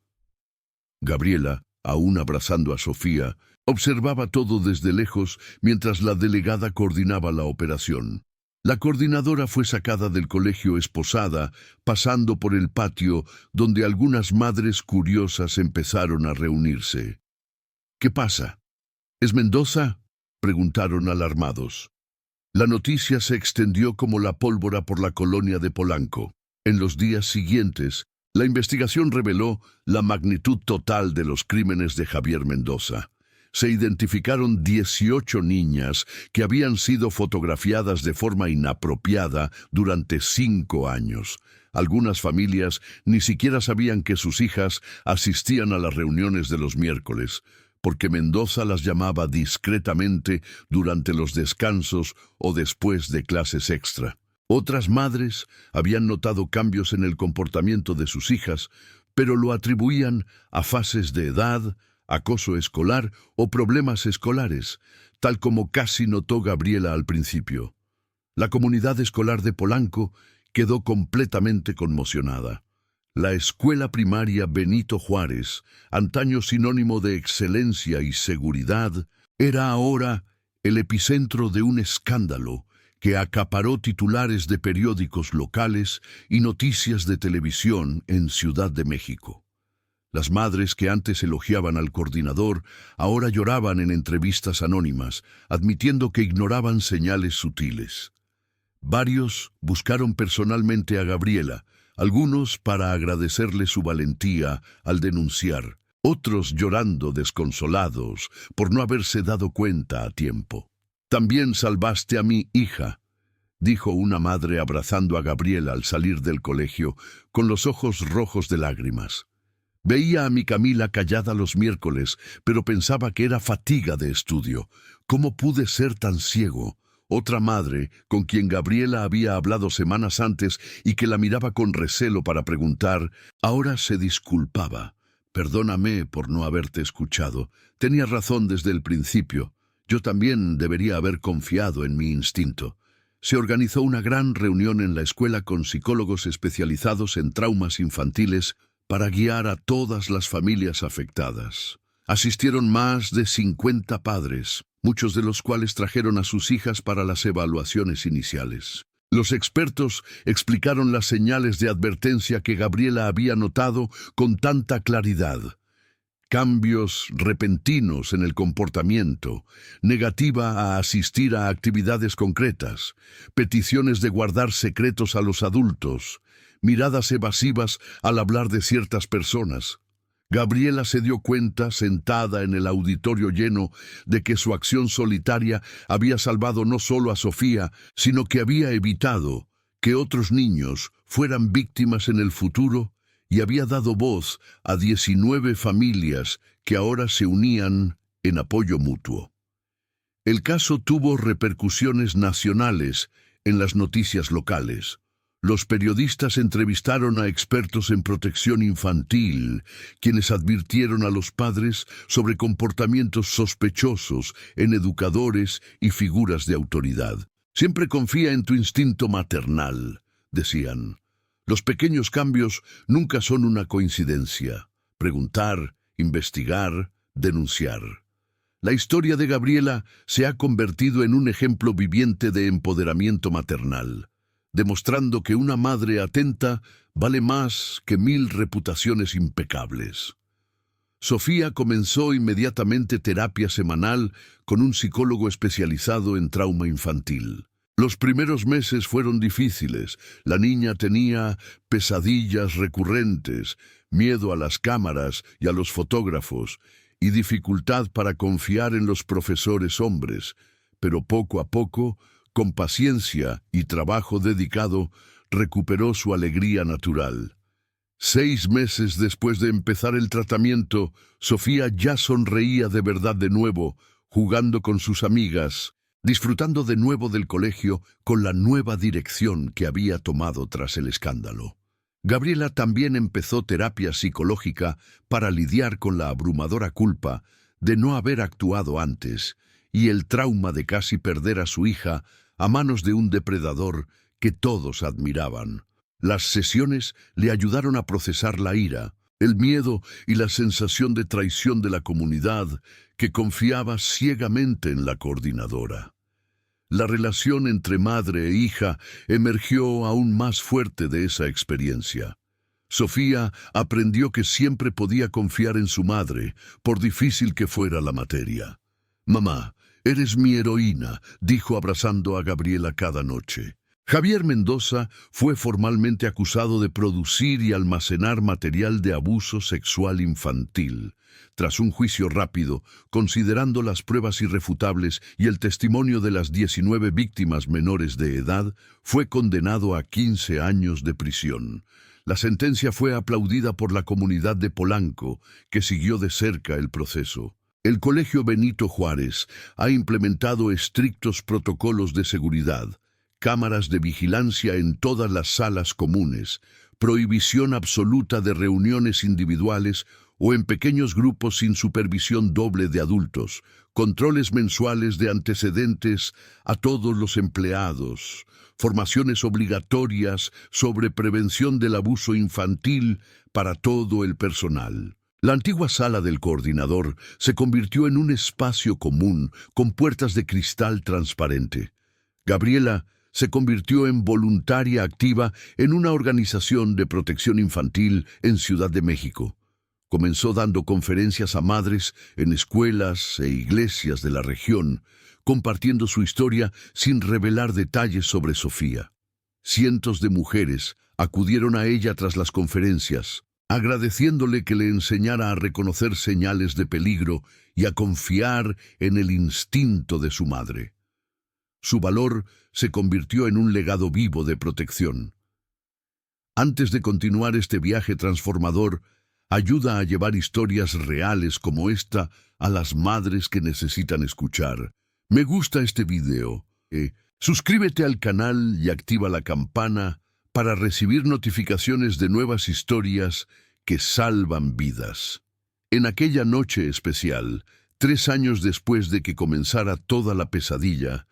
Gabriela, aún abrazando a Sofía, observaba todo desde lejos mientras la delegada coordinaba la operación. La coordinadora fue sacada del colegio esposada, pasando por el patio donde algunas madres curiosas empezaron a reunirse. «¿Qué pasa? ¿Es Mendoza?», preguntaron alarmados. La noticia se extendió como la pólvora por la colonia de Polanco. En los días siguientes, la investigación reveló la magnitud total de los crímenes de Javier Mendoza. Se identificaron 18 niñas que habían sido fotografiadas de forma inapropiada durante 5 años. Algunas familias ni siquiera sabían que sus hijas asistían a las reuniones de los miércoles, porque Mendoza las llamaba discretamente durante los descansos o después de clases extra. Otras madres habían notado cambios en el comportamiento de sus hijas, pero lo atribuían a fases de edad, acoso escolar o problemas escolares, tal como casi notó Gabriela al principio. La comunidad escolar de Polanco quedó completamente conmocionada. La escuela primaria Benito Juárez, antaño sinónimo de excelencia y seguridad, era ahora el epicentro de un escándalo que acaparó titulares de periódicos locales y noticias de televisión en Ciudad de México. Las madres que antes elogiaban al coordinador ahora lloraban en entrevistas anónimas, admitiendo que ignoraban señales sutiles. Varios buscaron personalmente a Gabriela, algunos para agradecerle su valentía al denunciar, otros llorando desconsolados por no haberse dado cuenta a tiempo. «También salvaste a mi hija», dijo una madre abrazando a Gabriela al salir del colegio, con los ojos rojos de lágrimas. «Veía a mi Camila callada los miércoles, pero pensaba que era fatiga de estudio. ¿Cómo pude ser tan ciego?». Otra madre, con quien Gabriela había hablado semanas antes y que la miraba con recelo para preguntar, ahora se disculpaba. «Perdóname por no haberte escuchado. Tenía razón desde el principio. Yo también debería haber confiado en mi instinto». Se organizó una gran reunión en la escuela con psicólogos especializados en traumas infantiles para guiar a todas las familias afectadas. Asistieron más de 50 padres, muchos de los cuales trajeron a sus hijas para las evaluaciones iniciales. Los expertos explicaron las señales de advertencia que Gabriela había notado con tanta claridad. Cambios repentinos en el comportamiento, negativa a asistir a actividades concretas, peticiones de guardar secretos a los adultos, miradas evasivas al hablar de ciertas personas. Gabriela se dio cuenta, sentada en el auditorio lleno, de que su acción solitaria había salvado no solo a Sofía, sino que había evitado que otros niños fueran víctimas en el futuro y había dado voz a 19 familias que ahora se unían en apoyo mutuo. El caso tuvo repercusiones nacionales en las noticias locales. Los periodistas entrevistaron a expertos en protección infantil, quienes advirtieron a los padres sobre comportamientos sospechosos en educadores y figuras de autoridad. Siempre confía en tu instinto maternal, decían. Los pequeños cambios nunca son una coincidencia. Preguntar, investigar, denunciar. La historia de Gabriela se ha convertido en un ejemplo viviente de empoderamiento maternal, demostrando que una madre atenta vale más que 1000 reputaciones impecables. Sofía comenzó inmediatamente terapia semanal con un psicólogo especializado en trauma infantil. Los primeros meses fueron difíciles. La niña tenía pesadillas recurrentes, miedo a las cámaras y a los fotógrafos, y dificultad para confiar en los profesores hombres, pero poco a poco, con paciencia y trabajo dedicado, recuperó su alegría natural. 6 meses después de empezar el tratamiento, Sofía ya sonreía de verdad de nuevo, jugando con sus amigas, disfrutando de nuevo del colegio con la nueva dirección que había tomado tras el escándalo. Gabriela también empezó terapia psicológica para lidiar con la abrumadora culpa de no haber actuado antes y el trauma de casi perder a su hija a manos de un depredador que todos admiraban. Las sesiones le ayudaron a procesar la ira, el miedo y la sensación de traición de la comunidad que confiaba ciegamente en la coordinadora. La relación entre madre e hija emergió aún más fuerte de esa experiencia. Sofía aprendió que siempre podía confiar en su madre, por difícil que fuera la materia. «Mamá, eres mi heroína», dijo abrazando a Gabriela cada noche. Javier Mendoza fue formalmente acusado de producir y almacenar material de abuso sexual infantil. Tras un juicio rápido, considerando las pruebas irrefutables y el testimonio de las 19 víctimas menores de edad, fue condenado a 15 años de prisión. La sentencia fue aplaudida por la comunidad de Polanco, que siguió de cerca el proceso. El Colegio Benito Juárez ha implementado estrictos protocolos de seguridad, cámaras de vigilancia en todas las salas comunes, prohibición absoluta de reuniones individuales o en pequeños grupos sin supervisión doble de adultos, controles mensuales de antecedentes a todos los empleados, formaciones obligatorias sobre prevención del abuso infantil para todo el personal. La antigua sala del coordinador se convirtió en un espacio común con puertas de cristal transparente. Gabriela se convirtió en voluntaria activa en una organización de protección infantil en Ciudad de México. Comenzó dando conferencias a madres en escuelas e iglesias de la región, compartiendo su historia sin revelar detalles sobre Sofía. Cientos de mujeres acudieron a ella tras las conferencias, agradeciéndole que le enseñara a reconocer señales de peligro y a confiar en el instinto de su madre. Su valor se convirtió en un legado vivo de protección. Antes de continuar este viaje transformador, ayuda a llevar historias reales como esta a las madres que necesitan escuchar. Me gusta este video. Suscríbete al canal y activa la campana para recibir notificaciones de nuevas historias que salvan vidas. En aquella noche especial, 3 años después de que comenzara toda la pesadilla,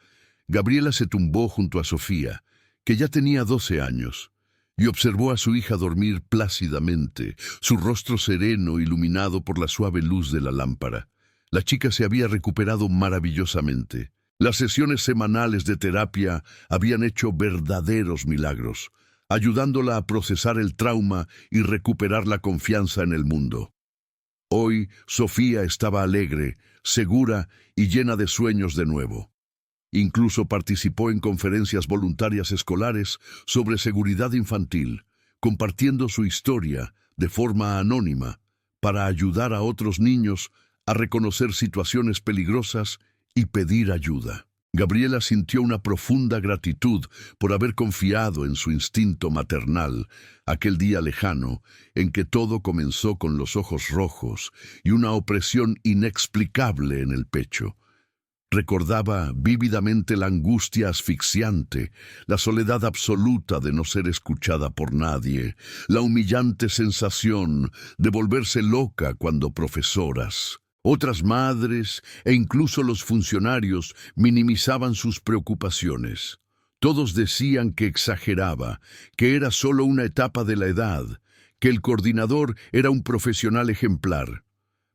Gabriela se tumbó junto a Sofía, que ya tenía 12 años, y observó a su hija dormir plácidamente, su rostro sereno iluminado por la suave luz de la lámpara. La chica se había recuperado maravillosamente. Las sesiones semanales de terapia habían hecho verdaderos milagros, ayudándola a procesar el trauma y recuperar la confianza en el mundo. Hoy, Sofía estaba alegre, segura y llena de sueños de nuevo. Incluso participó en conferencias voluntarias escolares sobre seguridad infantil, compartiendo su historia de forma anónima para ayudar a otros niños a reconocer situaciones peligrosas y pedir ayuda. Gabriela sintió una profunda gratitud por haber confiado en su instinto maternal aquel día lejano en que todo comenzó con los ojos rojos y una opresión inexplicable en el pecho. Recordaba vívidamente la angustia asfixiante, la soledad absoluta de no ser escuchada por nadie, la humillante sensación de volverse loca cuando profesoras, otras madres e incluso los funcionarios minimizaban sus preocupaciones. Todos decían que exageraba, que era solo una etapa de la edad, que el coordinador era un profesional ejemplar.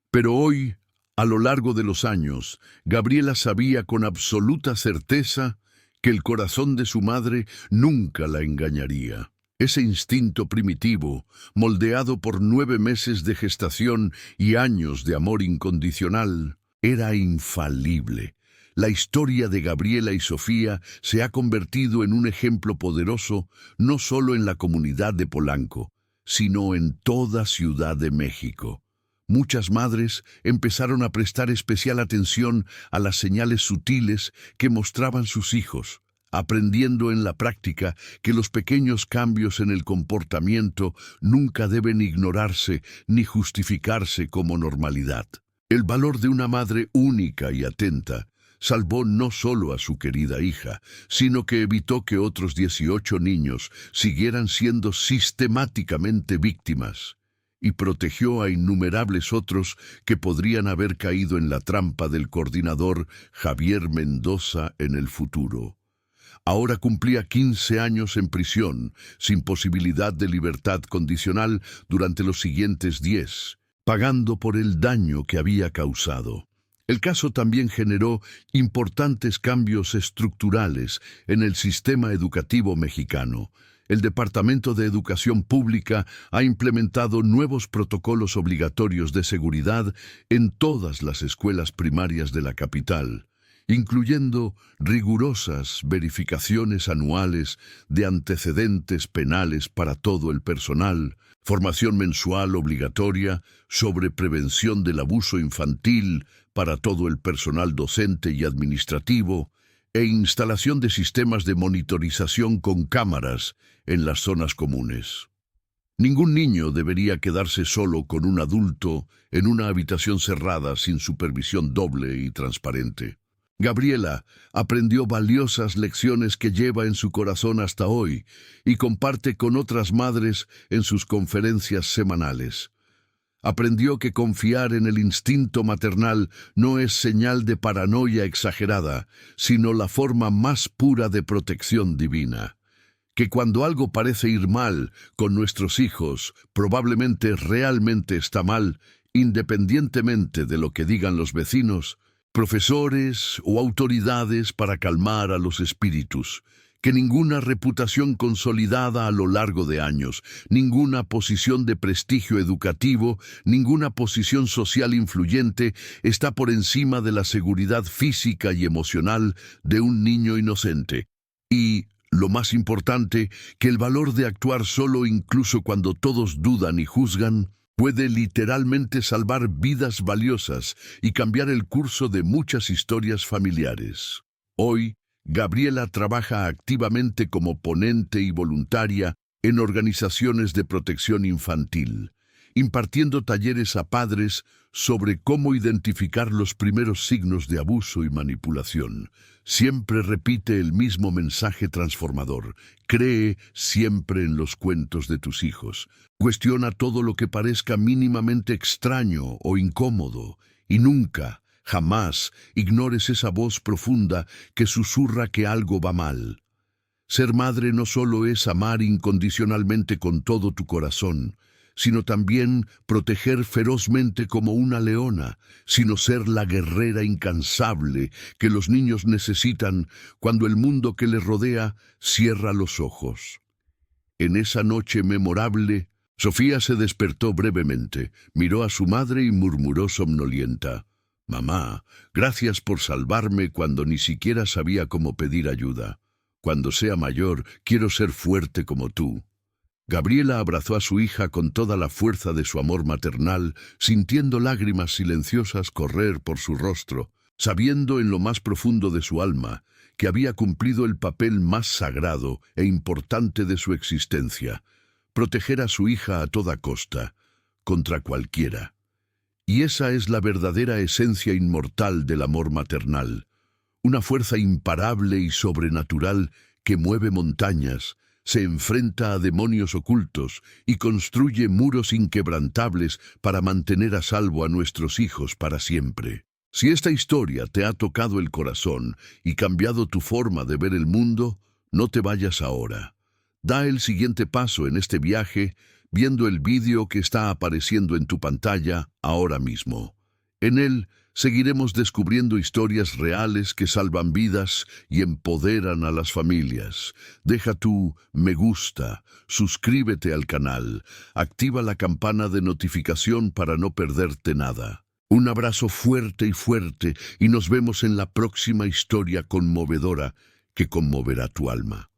Pero hoy, a lo largo de los años, Gabriela sabía con absoluta certeza que el corazón de su madre nunca la engañaría. Ese instinto primitivo, moldeado por 9 meses de gestación y años de amor incondicional, era infalible. La historia de Gabriela y Sofía se ha convertido en un ejemplo poderoso no solo en la comunidad de Polanco, sino en toda Ciudad de México. Muchas madres empezaron a prestar especial atención a las señales sutiles que mostraban sus hijos, aprendiendo en la práctica que los pequeños cambios en el comportamiento nunca deben ignorarse ni justificarse como normalidad. El valor de una madre única y atenta salvó no solo a su querida hija, sino que evitó que otros 18 niños siguieran siendo sistemáticamente víctimas, y protegió a innumerables otros que podrían haber caído en la trampa del coordinador Javier Mendoza en el futuro. Ahora cumplía 15 años en prisión, sin posibilidad de libertad condicional durante los siguientes 10, pagando por el daño que había causado. El caso también generó importantes cambios estructurales en el sistema educativo mexicano. El Departamento de Educación Pública ha implementado nuevos protocolos obligatorios de seguridad en todas las escuelas primarias de la capital, incluyendo rigurosas verificaciones anuales de antecedentes penales para todo el personal, formación mensual obligatoria sobre prevención del abuso infantil para todo el personal docente y administrativo, e instalación de sistemas de monitorización con cámaras en las zonas comunes. Ningún niño debería quedarse solo con un adulto en una habitación cerrada sin supervisión doble y transparente. Gabriela aprendió valiosas lecciones que lleva en su corazón hasta hoy y comparte con otras madres en sus conferencias semanales. Aprendió que confiar en el instinto maternal no es señal de paranoia exagerada, sino la forma más pura de protección divina. Que cuando algo parece ir mal con nuestros hijos, probablemente realmente está mal, independientemente de lo que digan los vecinos, profesores o autoridades para calmar a los espíritus. Que ninguna reputación consolidada a lo largo de años, ninguna posición de prestigio educativo, ninguna posición social influyente está por encima de la seguridad física y emocional de un niño inocente. Y, lo más importante, que el valor de actuar solo incluso cuando todos dudan y juzgan, puede literalmente salvar vidas valiosas y cambiar el curso de muchas historias familiares. Hoy, Gabriela trabaja activamente como ponente y voluntaria en organizaciones de protección infantil, impartiendo talleres a padres sobre cómo identificar los primeros signos de abuso y manipulación. Siempre repite el mismo mensaje transformador: cree siempre en los cuentos de tus hijos. Cuestiona todo lo que parezca mínimamente extraño o incómodo y nunca, jamás ignores esa voz profunda que susurra que algo va mal. Ser madre no solo es amar incondicionalmente con todo tu corazón, sino también proteger ferozmente como una leona, sino ser la guerrera incansable que los niños necesitan cuando el mundo que les rodea cierra los ojos. En esa noche memorable, Sofía se despertó brevemente, miró a su madre y murmuró somnolienta: «Mamá, gracias por salvarme cuando ni siquiera sabía cómo pedir ayuda. Cuando sea mayor, quiero ser fuerte como tú». Gabriela abrazó a su hija con toda la fuerza de su amor maternal, sintiendo lágrimas silenciosas correr por su rostro, sabiendo en lo más profundo de su alma que había cumplido el papel más sagrado e importante de su existencia: proteger a su hija a toda costa, contra cualquiera. Y esa es la verdadera esencia inmortal del amor maternal: una fuerza imparable y sobrenatural que mueve montañas, se enfrenta a demonios ocultos y construye muros inquebrantables para mantener a salvo a nuestros hijos para siempre. Si esta historia te ha tocado el corazón y cambiado tu forma de ver el mundo, no te vayas ahora. Da el siguiente paso en este viaje viendo el vídeo que está apareciendo en tu pantalla ahora mismo. En él seguiremos descubriendo historias reales que salvan vidas y empoderan a las familias. Deja tu me gusta, suscríbete al canal, activa la campana de notificación para no perderte nada. Un abrazo fuerte y nos vemos en la próxima historia conmovedora que conmoverá tu alma.